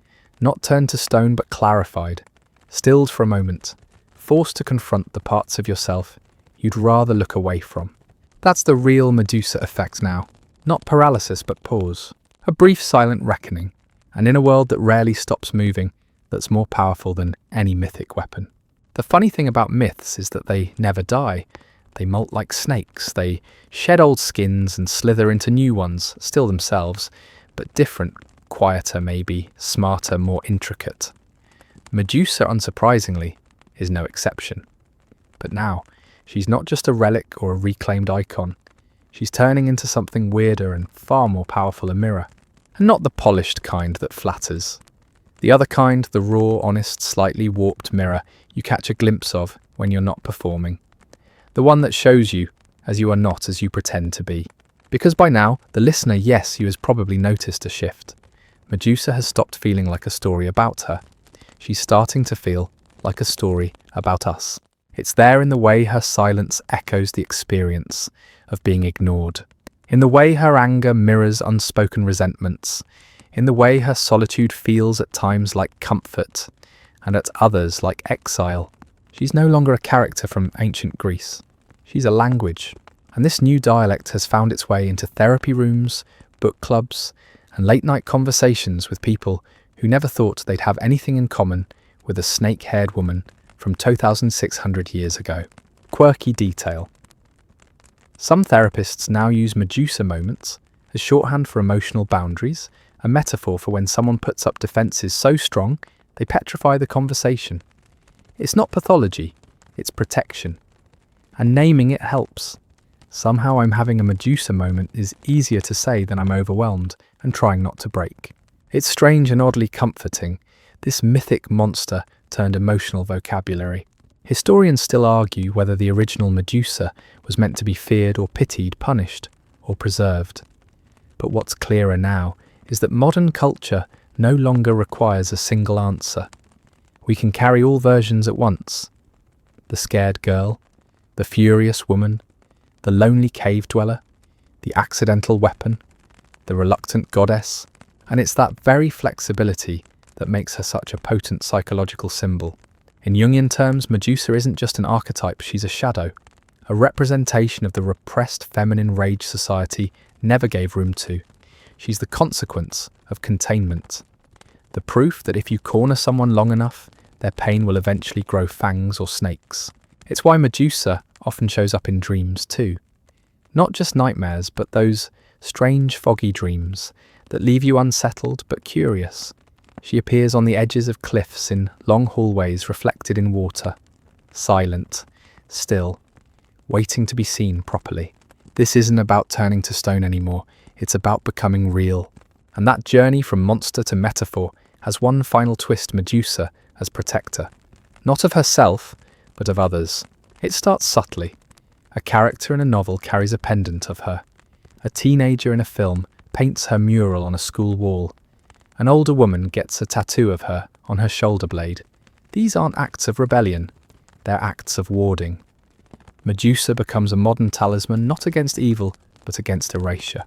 not turned to stone but clarified, stilled for a moment, forced to confront the parts of yourself you'd rather look away from. That's the real Medusa effect now. Not paralysis but pause. A brief silent reckoning. And in a world that rarely stops moving, that's more powerful than any mythic weapon. The funny thing about myths is that they never die. They molt like snakes. They shed old skins and slither into new ones, still themselves, but different, quieter maybe, smarter, more intricate. Medusa, unsurprisingly, is no exception. But now, she's not just a relic or a reclaimed icon. She's turning into something weirder and far more powerful, a mirror. And not the polished kind that flatters. The other kind, the raw, honest, slightly warped mirror you catch a glimpse of when you're not performing. The one that shows you as you are not as you pretend to be. Because by now, the listener, yes, you has probably noticed a shift. Medusa has stopped feeling like a story about her. She's starting to feel like a story about us. It's there in the way her silence echoes the experience of being ignored. In the way her anger mirrors unspoken resentments. In the way her solitude feels at times like comfort, and at others like exile. She's no longer a character from ancient Greece. She's a language. And this new dialect has found its way into therapy rooms, book clubs, and late-night conversations with people who never thought they'd have anything in common with a snake-haired woman from 2,600 years ago. Quirky detail. Some therapists now use Medusa moments as shorthand for emotional boundaries, a metaphor for when someone puts up defences so strong they petrify the conversation. It's not pathology, it's protection. And naming it helps. Somehow I'm having a Medusa moment is easier to say than I'm overwhelmed and trying not to break. It's strange and oddly comforting, this mythic monster turned emotional vocabulary. Historians still argue whether the original Medusa was meant to be feared or pitied, punished or preserved. But what's clearer now is that modern culture no longer requires a single answer. We can carry all versions at once. The scared girl, the furious woman, the lonely cave dweller, the accidental weapon, the reluctant goddess, and it's that very flexibility that makes her such a potent psychological symbol. In Jungian terms, Medusa isn't just an archetype, she's a shadow, a representation of the repressed feminine rage society never gave room to. She's the consequence of containment. The proof that if you corner someone long enough, their pain will eventually grow fangs or snakes. It's why Medusa often shows up in dreams too. Not just nightmares, but those strange foggy dreams that leave you unsettled but curious. She appears on the edges of cliffs in long hallways reflected in water, silent, still, waiting to be seen properly. This isn't about turning to stone anymore, it's about becoming real. And that journey from monster to metaphor has one final twist: Medusa as protector. Not of herself, but of others. It starts subtly. A character in a novel carries a pendant of her. A teenager in a film paints her mural on a school wall. An older woman gets a tattoo of her on her shoulder blade. These aren't acts of rebellion, they're acts of warding. Medusa becomes a modern talisman not against evil, but against erasure.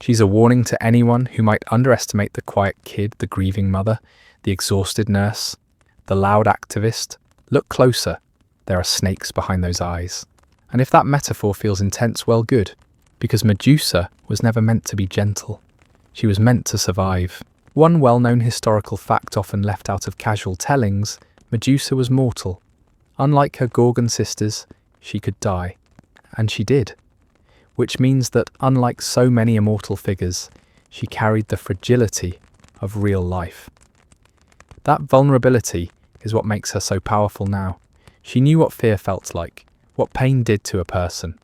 She's a warning to anyone who might underestimate the quiet kid, the grieving mother, the exhausted nurse, the loud activist. Look closer, there are snakes behind those eyes. And if that metaphor feels intense, well, good, because Medusa was never meant to be gentle. She was meant to survive. One well-known historical fact often left out of casual tellings, Medusa was mortal. Unlike her Gorgon sisters, she could die. And she did. Which means that, unlike so many immortal figures, she carried the fragility of real life. That vulnerability is what makes her so powerful now. She knew what fear felt like, what pain did to a person,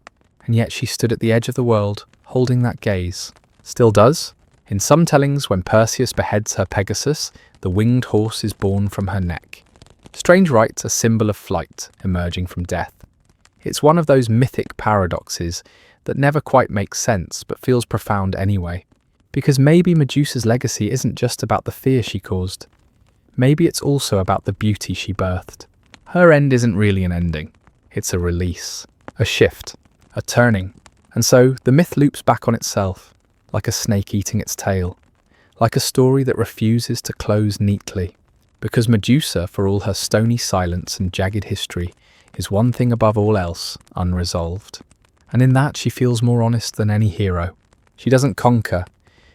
and yet she stood at the edge of the world, holding that gaze. Still does. In some tellings, when Perseus beheads her Pegasus, the winged horse is born from her neck. Strange rites, a symbol of flight, emerging from death. It's one of those mythic paradoxes that never quite makes sense, but feels profound anyway. Because maybe Medusa's legacy isn't just about the fear she caused. Maybe it's also about the beauty she birthed. Her end isn't really an ending. It's a release, a shift, a turning. And so the myth loops back on itself, like a snake eating its tail, like a story that refuses to close neatly. Because Medusa, for all her stony silence and jagged history, is one thing above all else, unresolved. And in that she feels more honest than any hero. She doesn't conquer,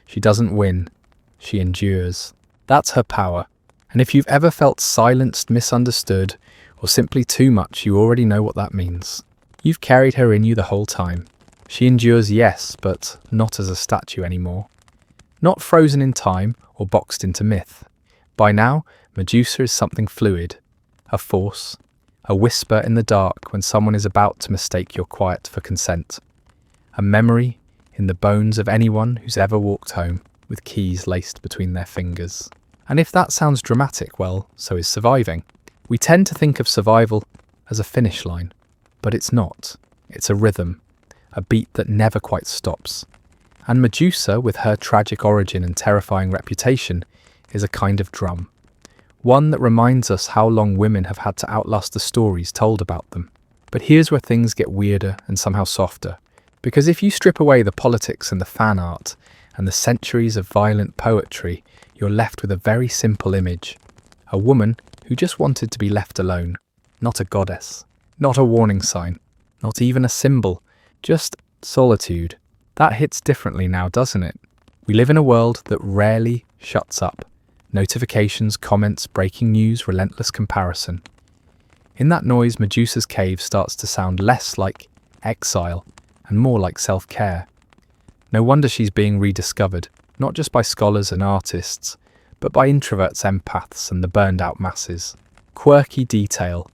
she doesn't win, she endures. That's her power. And if you've ever felt silenced, misunderstood, or simply too much, you already know what that means. You've carried her in you the whole time. She endures, yes, but not as a statue anymore. Not frozen in time or boxed into myth. By now, Medusa is something fluid, a force, a whisper in the dark when someone is about to mistake your quiet for consent. A memory in the bones of anyone who's ever walked home with keys laced between their fingers. And if that sounds dramatic, well, so is surviving. We tend to think of survival as a finish line, but it's not. It's a rhythm, a beat that never quite stops. And Medusa, with her tragic origin and terrifying reputation, is a kind of drum. One that reminds us how long women have had to outlast the stories told about them. But here's where things get weirder and somehow softer. Because if you strip away the politics and the fan art and the centuries of violent poetry, you're left with a very simple image. A woman who just wanted to be left alone. Not a goddess. Not a warning sign. Not even a symbol. Just solitude. That hits differently now, doesn't it? We live in a world that rarely shuts up. Notifications, comments, breaking news, relentless comparison. In that noise, Medusa's cave starts to sound less like exile and more like self-care. No wonder she's being rediscovered, not just by scholars and artists, but by introverts, empaths, and the burned-out masses. Quirky detail.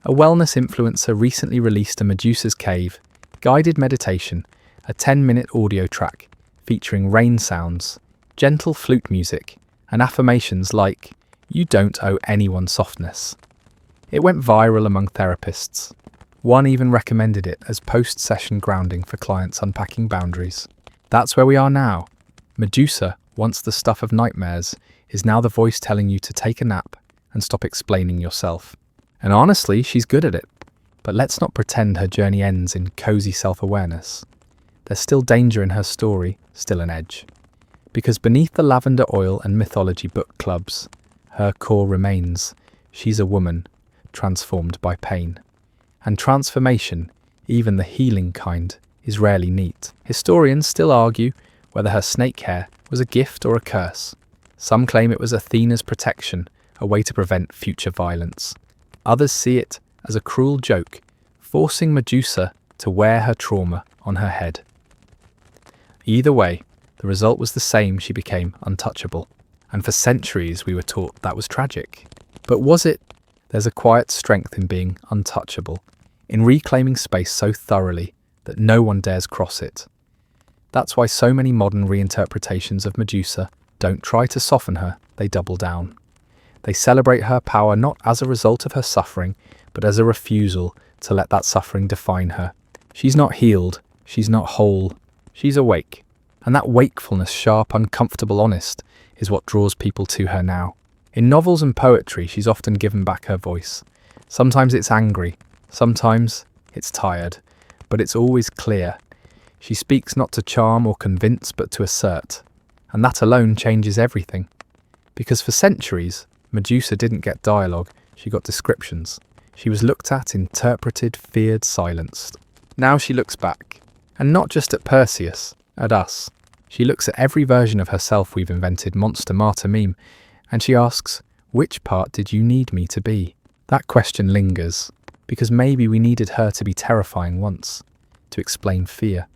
A wellness influencer recently released a Medusa's Cave guided meditation, a 10-minute audio track featuring rain sounds, gentle flute music, and affirmations like, "You don't owe anyone softness." It went viral among therapists. One even recommended it as post-session grounding for clients unpacking boundaries. That's where we are now. Medusa, once the stuff of nightmares, is now the voice telling you to take a nap and stop explaining yourself. And honestly, she's good at it. But let's not pretend her journey ends in cozy self-awareness. There's still danger in her story, still an edge. Because beneath the lavender oil and mythology book clubs, her core remains. She's a woman, transformed by pain. And transformation, even the healing kind, is rarely neat. Historians still argue whether her snake hair was a gift or a curse. Some claim it was Athena's protection, a way to prevent future violence. Others see it as a cruel joke, forcing Medusa to wear her trauma on her head. Either way, the result was the same: she became untouchable. And for centuries we were taught that was tragic. But was it? There's a quiet strength in being untouchable, in reclaiming space so thoroughly that no one dares cross it. That's why so many modern reinterpretations of Medusa don't try to soften her, they double down. They celebrate her power not as a result of her suffering, but as a refusal to let that suffering define her. She's not healed, she's not whole, she's awake. And that wakefulness, sharp, uncomfortable, honest, is what draws people to her now. In novels and poetry, she's often given back her voice. Sometimes it's angry, sometimes it's tired, but it's always clear. She speaks not to charm or convince, but to assert. And that alone changes everything. Because for centuries, Medusa didn't get dialogue, she got descriptions. She was looked at, interpreted, feared, silenced. Now she looks back. And not just at Perseus, at us. She looks at every version of herself we've invented, monster, martyr, meme, and she asks, which part did you need me to be? That question lingers, because maybe we needed her to be terrifying once, to explain fear,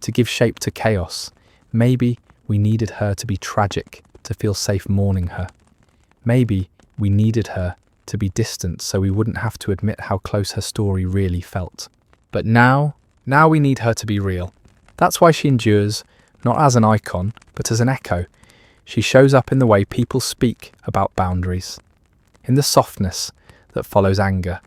to give shape to chaos. Maybe we needed her to be tragic, to feel safe mourning her. Maybe we needed her to be distant so we wouldn't have to admit how close her story really felt. But now we need her to be real. That's why she endures, not as an icon, but as an echo. She shows up in the way people speak about boundaries, in the softness that follows anger,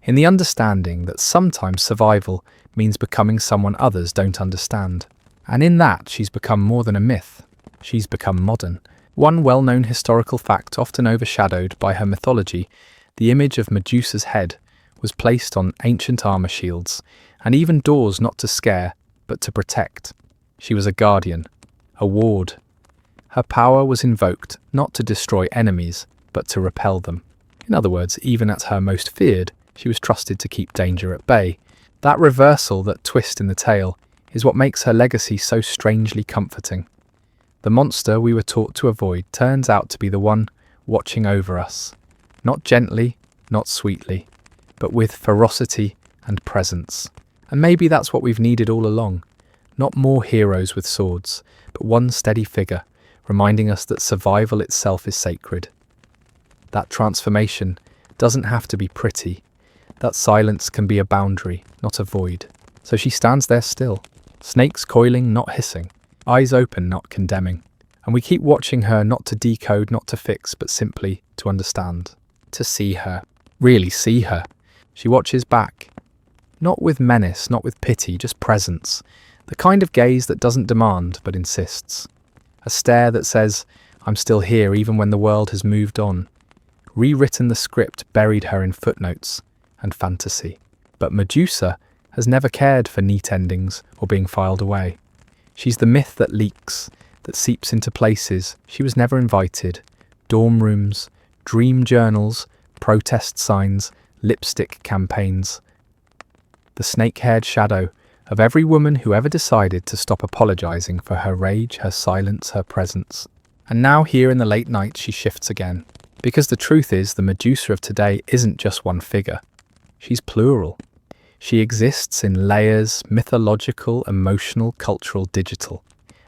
in the understanding that sometimes survival means becoming someone others don't understand. And in that, she's become more than a myth. She's become modern. One well-known historical fact, often overshadowed by her mythology, the image of Medusa's head, was placed on ancient armor shields, and even doors not to scare, but to protect. She was a guardian, a ward. Her power was invoked not to destroy enemies, but to repel them. In other words, even at her most feared, she was trusted to keep danger at bay. That reversal, that twist in the tale, is what makes her legacy so strangely comforting. The monster we were taught to avoid turns out to be the one watching over us. Not gently, not sweetly, but with ferocity and presence. And maybe that's what we've needed all along. Not more heroes with swords, but one steady figure, reminding us that survival itself is sacred. That transformation doesn't have to be pretty. That silence can be a boundary, not a void. So she stands there still, snakes coiling, not hissing, eyes open, not condemning. And we keep watching her, not to decode, not to fix, but simply to understand. To see her. Really see her. She watches back. Not with menace, not with pity, just presence. The kind of gaze that doesn't demand, but insists. A stare that says, I'm still here even when the world has moved on. Rewritten the script, buried her in footnotes and fantasy. But Medusa has never cared for neat endings or being filed away. She's the myth that leaks, that seeps into places she was never invited. Dorm rooms, dream journals, protest signs, lipstick campaigns. The snake-haired shadow of every woman who ever decided to stop apologizing for her rage, her silence, her presence. And now here in the late night she shifts again. Because the truth is, the Medusa of today isn't just one figure. She's plural. She exists in layers, mythological, emotional, cultural, digital.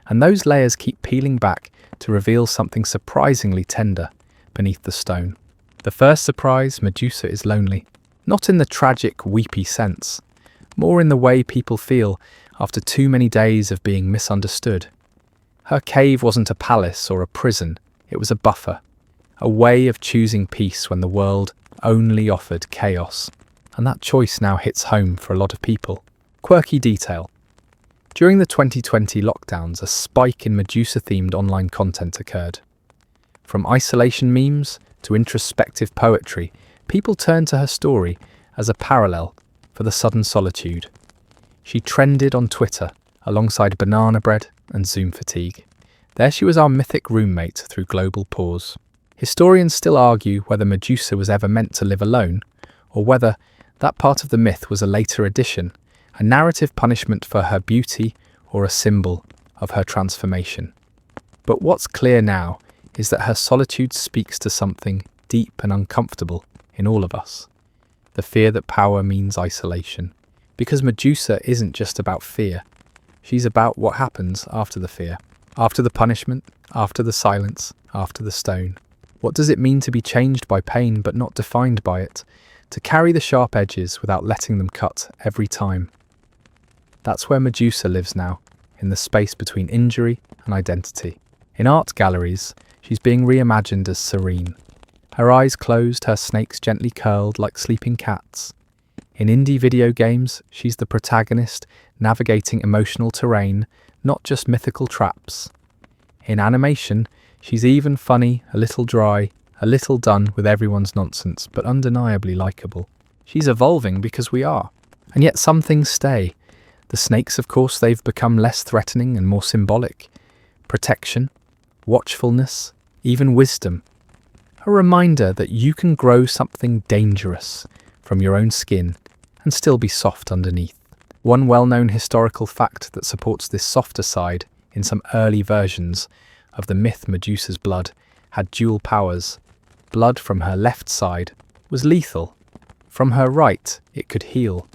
And those layers keep peeling back to reveal something surprisingly tender beneath the stone. The first surprise, Medusa is lonely. Not in the tragic, weepy sense. More in the way people feel after too many days of being misunderstood. Her cave wasn't a palace or a prison. It was a buffer. A way of choosing peace when the world only offered chaos. And that choice now hits home for a lot of people. Quirky detail. During the 2020 lockdowns, a spike in Medusa-themed online content occurred. From isolation memes to introspective poetry, people turned to her story as a parallel for the sudden solitude. She trended on Twitter alongside banana bread and Zoom fatigue. There she was, our mythic roommate through global pause. Historians still argue whether Medusa was ever meant to live alone, or whether that part of the myth was a later addition, a narrative punishment for her beauty or a symbol of her transformation. But what's clear now is that her solitude speaks to something deep and uncomfortable in all of us. The fear that power means isolation. Because Medusa isn't just about fear. She's about what happens after the fear. After the punishment, after the silence, after the stone. What does it mean to be changed by pain but not defined by it? To carry the sharp edges without letting them cut every time. That's where Medusa lives now, in the space between injury and identity. In art galleries, she's being reimagined as serene. Her eyes closed, her snakes gently curled like sleeping cats. In indie video games, she's the protagonist, navigating emotional terrain, not just mythical traps. In animation, she's even funny, a little dry, a little done with everyone's nonsense, but undeniably likeable. She's evolving because we are. And yet some things stay. The snakes, of course, they've become less threatening and more symbolic. Protection, watchfulness, even wisdom. A reminder that you can grow something dangerous from your own skin and still be soft underneath. One well-known historical fact that supports this softer side in some early versions of the myth, Medusa's blood had dual powers. Blood from her left side was lethal. From her right, it could heal.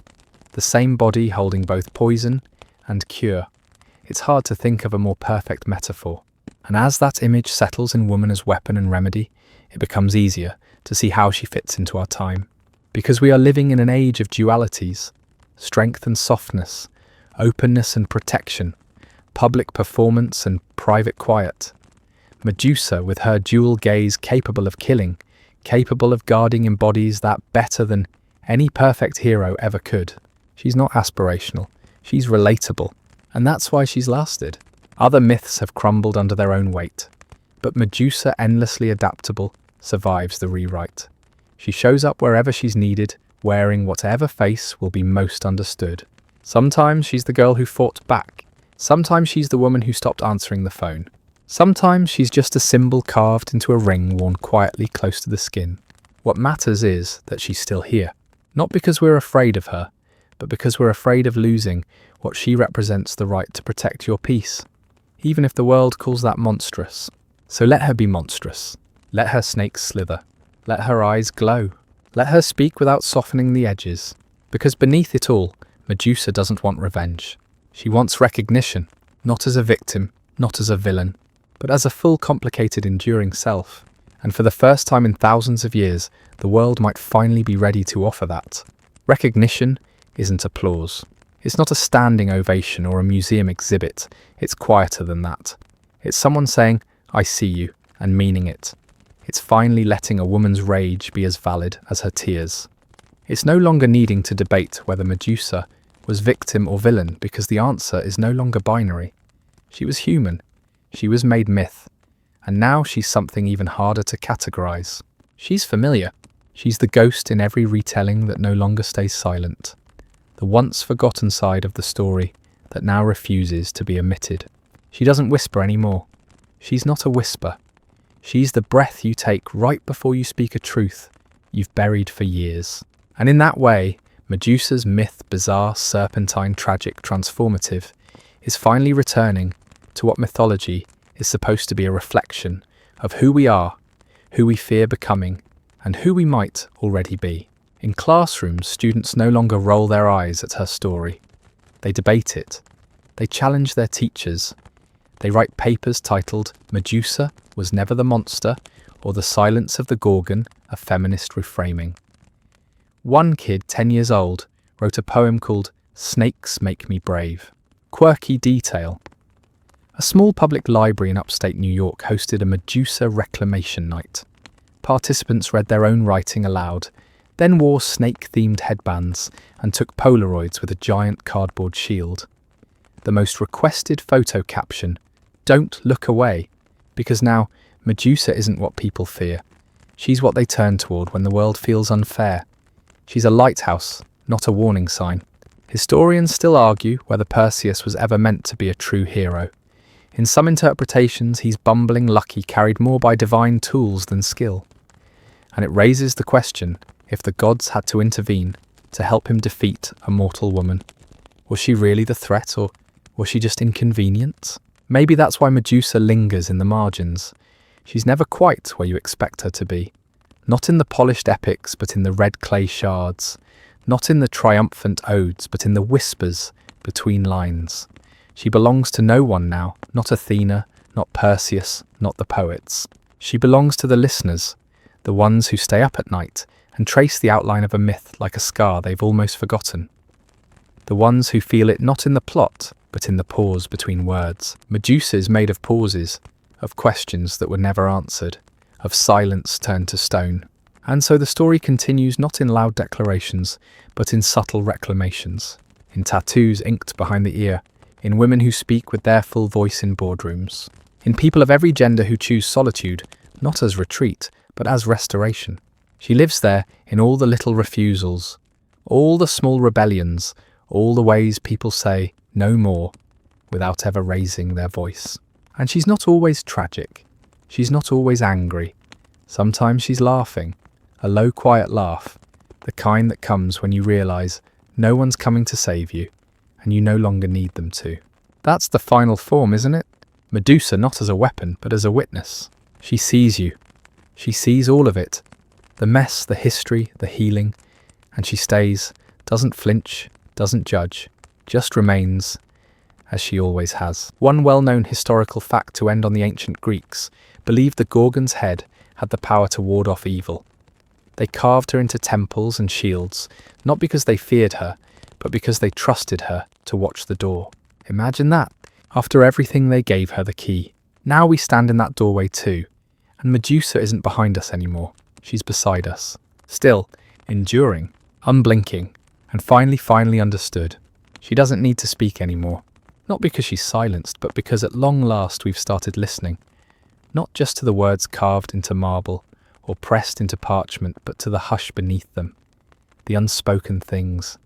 The same body holding both poison and cure. It's hard to think of a more perfect metaphor. And as that image settles in woman as weapon and remedy, it becomes easier to see how she fits into our time. Because we are living in an age of dualities, strength and softness, openness and protection, public performance and private quiet. Medusa, with her dual gaze capable of killing, capable of guarding, embodies that better than any perfect hero ever could. She's not aspirational, she's relatable, and that's why she's lasted. Other myths have crumbled under their own weight, but Medusa, endlessly adaptable, survives the rewrite. She shows up wherever she's needed, wearing whatever face will be most understood. Sometimes she's the girl who fought back. Sometimes she's the woman who stopped answering the phone. Sometimes she's just a symbol carved into a ring worn quietly close to the skin. What matters is that she's still here. Not because we're afraid of her, but because we're afraid of losing what she represents, the right to protect your peace, even if the world calls that monstrous. So let her be monstrous. Let her snakes slither. Let her eyes glow. Let her speak without softening the edges. Because beneath it all, Medusa doesn't want revenge. She wants recognition, not as a victim, not as a villain, but as a full, complicated, enduring self. And for the first time in thousands of years, the world might finally be ready to offer that. Recognition isn't applause. It's not a standing ovation or a museum exhibit. It's quieter than that. It's someone saying, "I see you," and meaning it. It's finally letting a woman's rage be as valid as her tears. It's no longer needing to debate whether Medusa was victim or villain, because the answer is no longer binary. She was human. She was made myth. And now she's something even harder to categorize. She's familiar. She's the ghost in every retelling that no longer stays silent. The once forgotten side of the story that now refuses to be omitted. She doesn't whisper anymore. She's not a whisper. She's the breath you take right before you speak a truth you've buried for years. And in that way, Medusa's myth, bizarre, serpentine, tragic, transformative, is finally returning to what mythology is supposed to be, a reflection of who we are, who we fear becoming, and who we might already be. In classrooms, students no longer roll their eyes at her story. They debate it. They challenge their teachers. They write papers titled "Medusa Was Never the Monster" or "The Silence of the Gorgon, a Feminist Reframing." One kid, 10 years old, wrote a poem called "Snakes Make Me Brave." Quirky detail. A small public library in upstate New York hosted a Medusa reclamation night. Participants read their own writing aloud, then wore snake-themed headbands and took Polaroids with a giant cardboard shield. The most requested photo caption, "Don't look away," because now Medusa isn't what people fear. She's what they turn toward when the world feels unfair. She's a lighthouse, not a warning sign. Historians still argue whether Perseus was ever meant to be a true hero. In some interpretations, he's bumbling lucky, carried more by divine tools than skill. And it raises the question if the gods had to intervene to help him defeat a mortal woman. Was she really the threat, or was she just inconvenient? Maybe that's why Medusa lingers in the margins. She's never quite where you expect her to be. Not in the polished epics, but in the red clay shards. Not in the triumphant odes, but in the whispers between lines. She belongs to no one now, not Athena, not Perseus, not the poets. She belongs to the listeners, the ones who stay up at night and trace the outline of a myth like a scar they've almost forgotten. The ones who feel it not in the plot, but in the pause between words. Medusa is made of pauses, of questions that were never answered, of silence turned to stone. And so the story continues not in loud declarations, but in subtle reclamations, in tattoos inked behind the ear, in women who speak with their full voice in boardrooms, in people of every gender who choose solitude, not as retreat, but as restoration. She lives there in all the little refusals, all the small rebellions, all the ways people say no more without ever raising their voice. And she's not always tragic. She's not always angry. Sometimes she's laughing, a low, quiet laugh, the kind that comes when you realise no one's coming to save you, and you no longer need them to. That's the final form, isn't it? Medusa not as a weapon, but as a witness. She sees you. She sees all of it. The mess, the history, the healing. And she stays, doesn't flinch, doesn't judge, just remains. as she always has. One well-known historical fact to end on: the ancient Greeks believed the Gorgon's head had the power to ward off evil. They carved her into temples and shields, not because they feared her, but because they trusted her to watch the door. Imagine that. After everything, they gave her the key. Now we stand in that doorway too, and Medusa isn't behind us anymore. She's beside us. Still, enduring, unblinking, and finally understood. She doesn't need to speak anymore. Not because she's silenced, but because at long last we've started listening. Not just to the words carved into marble or pressed into parchment, but to the hush beneath them. The unspoken things.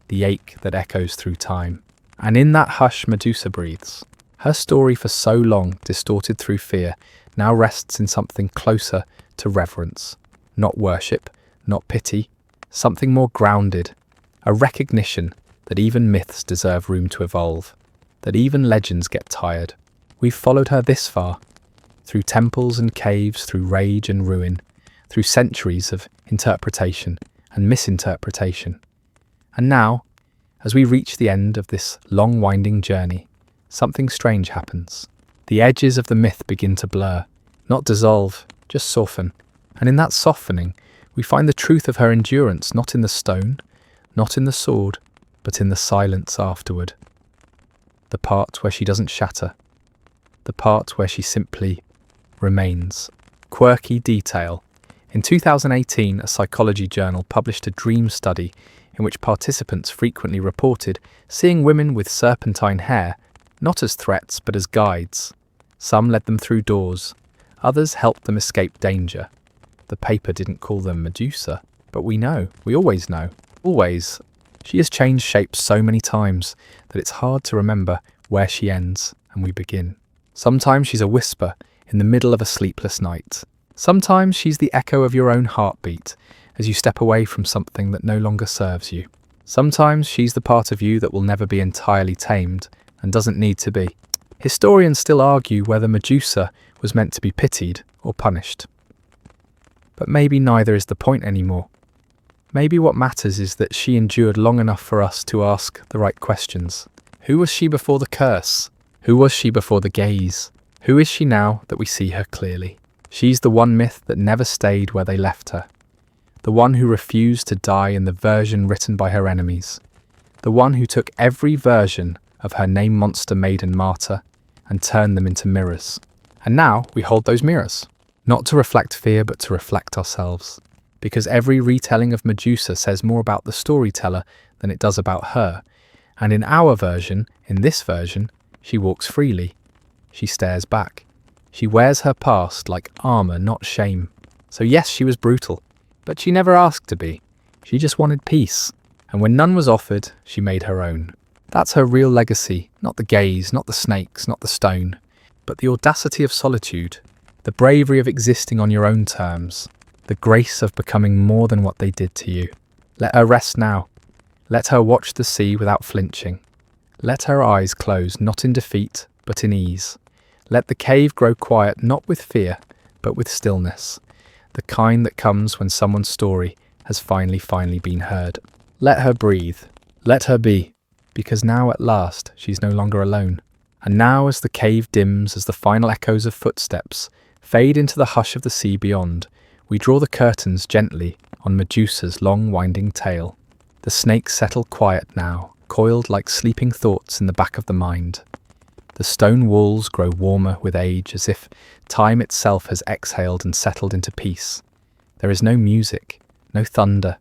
The ache that echoes through time. And in that hush, Medusa breathes. Her story, for so long distorted through fear, now rests in something closer to reverence. Not worship, not pity, something more grounded. A recognition that even myths deserve room to evolve, that even legends get tired. We've followed her this far, through temples and caves, through rage and ruin, through centuries of interpretation and misinterpretation. And now, as we reach the end of this long winding journey, something strange happens. The edges of the myth begin to blur, not dissolve, just soften. And in that softening, we find the truth of her endurance, not in the stone, not in the sword, but in the silence afterward. The part where she doesn't shatter. The part where she simply remains. Quirky detail. In 2018, a psychology journal published a dream study in which participants frequently reported seeing women with serpentine hair, not as threats but as guides. Some led them through doors, others helped them escape danger. The paper didn't call them Medusa, but we always know. Always. She has changed shape so many times that it's hard to remember where she ends and we begin. Sometimes she's a whisper in the middle of a sleepless night. Sometimes she's the echo of your own heartbeat as you step away from something that no longer serves you. Sometimes she's the part of you that will never be entirely tamed and doesn't need to be. Historians still argue whether Medusa was meant to be pitied or punished. But maybe neither is the point anymore. Maybe what matters is that she endured long enough for us to ask the right questions. Who was she before the curse? Who was she before the gaze? Who is she now that we see her clearly? She's the one myth that never stayed where they left her. The one who refused to die in the version written by her enemies. The one who took every version of her name monster maiden martyr and turned them into mirrors. And now we hold those mirrors. Not to reflect fear, but to reflect ourselves. Because every retelling of Medusa says more about the storyteller than it does about her. And in our version, in this version, she walks freely. She stares back. She wears her past like armor, not shame. So yes, she was brutal, but she never asked to be. She just wanted peace. And when none was offered, she made her own. That's her real legacy, not the gaze, not the snakes, not the stone, but the audacity of solitude, the bravery of existing on your own terms, the grace of becoming more than what they did to you. Let her rest now. Let her watch the sea without flinching. Let her eyes close, not in defeat, but in ease. Let the cave grow quiet, not with fear, but with stillness, the kind that comes when someone's story has finally been heard. Let her breathe. Let her be, because now at last she's no longer alone. And now as the cave dims, as the final echoes of footsteps fade into the hush of the sea beyond, we draw the curtains gently on Medusa's long winding tale. The snakes settle quiet now, coiled like sleeping thoughts in the back of the mind. The stone walls grow warmer with age, as if time itself has exhaled and settled into peace. There is no music, no thunder,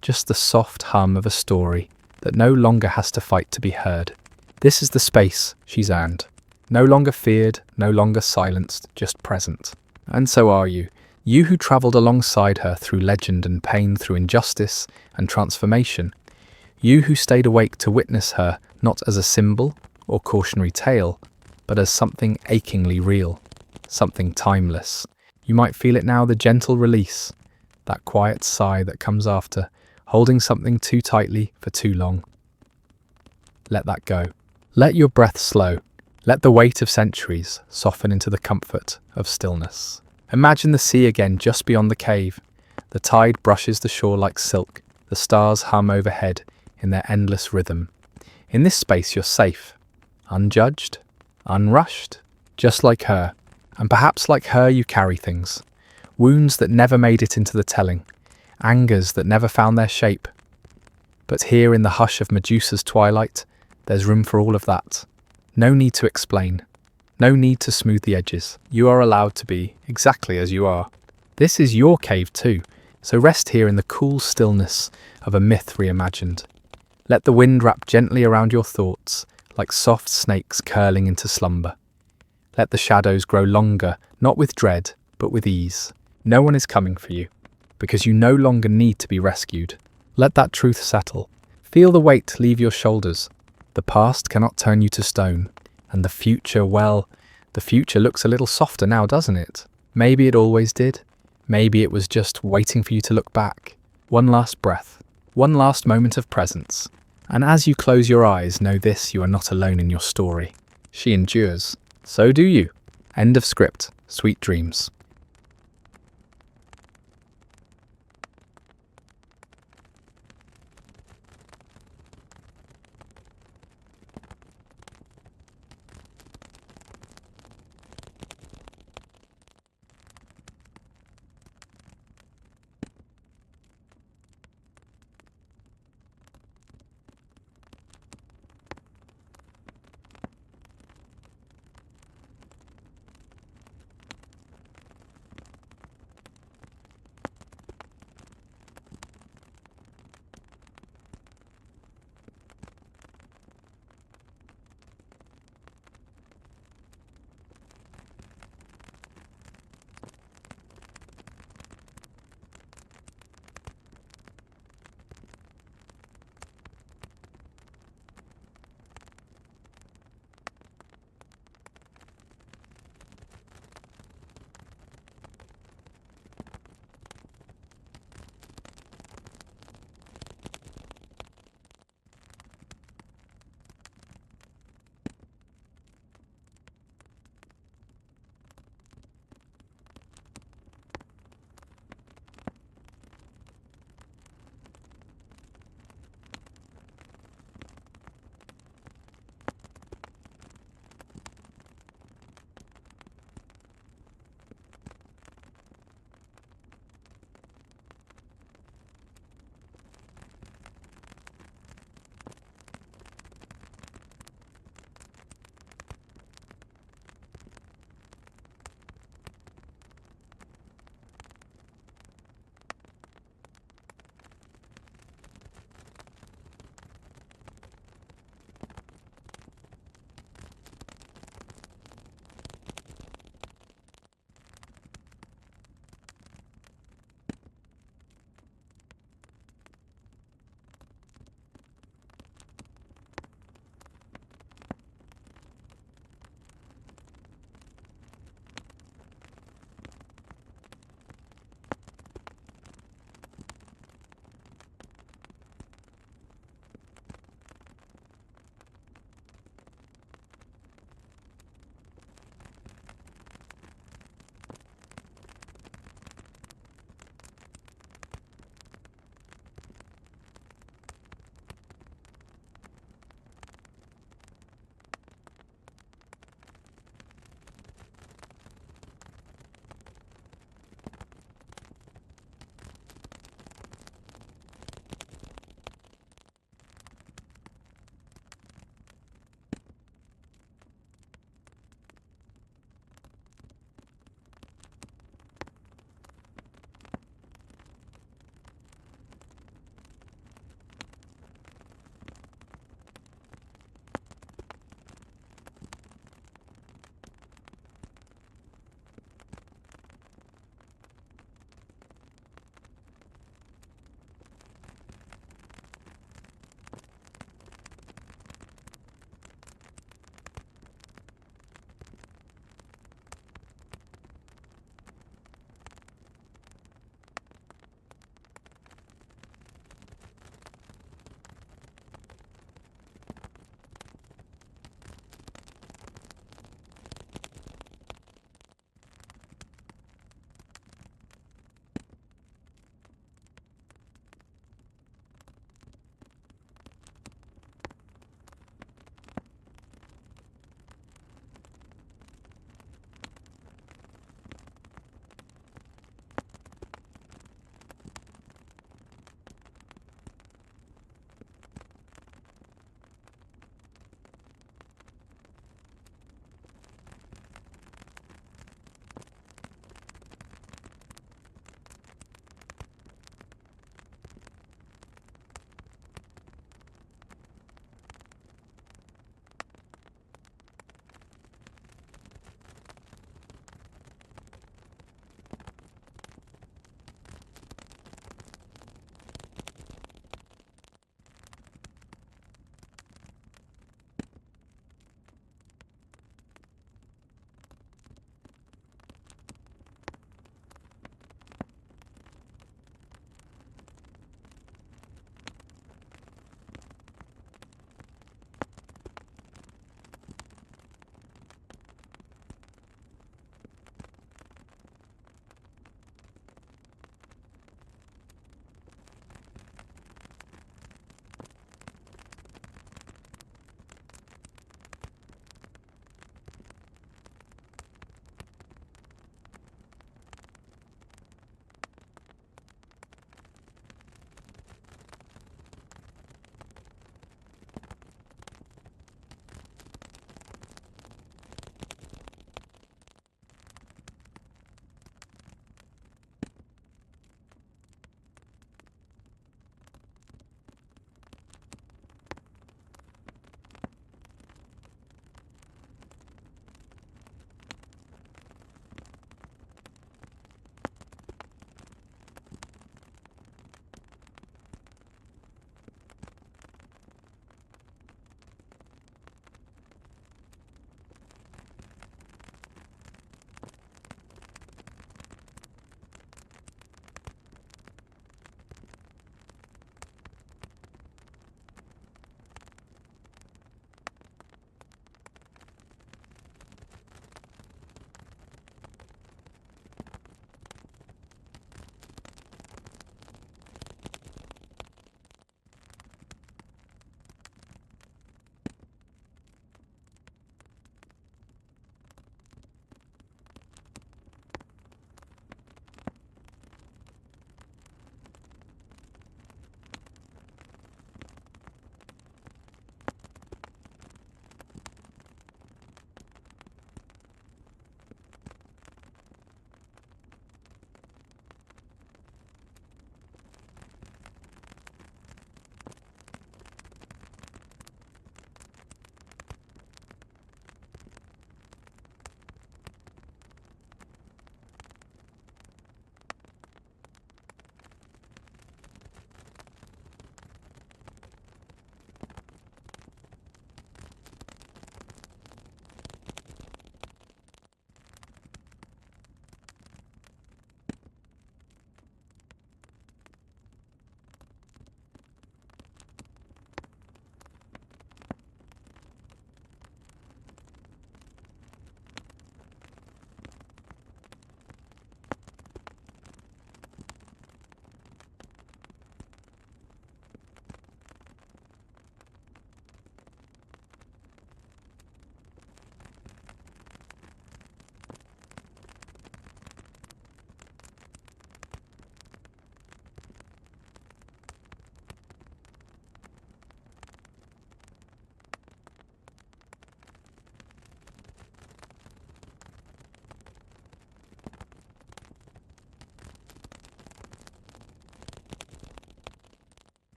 just the soft hum of a story that no longer has to fight to be heard. This is the space she's earned. No longer feared, no longer silenced, just present. And so are you. You who travelled alongside her through legend and pain, through injustice and transformation. You who stayed awake to witness her not as a symbol or cautionary tale, but as something achingly real, something timeless. You might feel it now, the gentle release, that quiet sigh that comes after holding something too tightly for too long. Let that go. Let your breath slow. Let the weight of centuries soften into the comfort of stillness. Imagine the sea again just beyond the cave. The tide brushes the shore like silk. The stars hum overhead in their endless rhythm. In this space you're safe, unjudged, unrushed, just like her. And perhaps like her you carry things. Wounds that never made it into the telling, angers that never found their shape. But here in the hush of Medusa's twilight, there's room for all of that. No need to explain. No need to smooth the edges. You are allowed to be exactly as you are. This is your cave too, so rest here in the cool stillness of a myth reimagined. Let the wind wrap gently around your thoughts, like soft snakes curling into slumber. Let the shadows grow longer, not with dread, but with ease. No one is coming for you, because you no longer need to be rescued. Let that truth settle. Feel the weight leave your shoulders. The past cannot turn you to stone, and the future, well, the future looks a little softer now, doesn't it? Maybe it always did. Maybe it was just waiting for you to look back. One last breath, one last moment of presence. And as you close your eyes, know this: you are not alone in your story. She endures. So do you. End of script. Sweet dreams.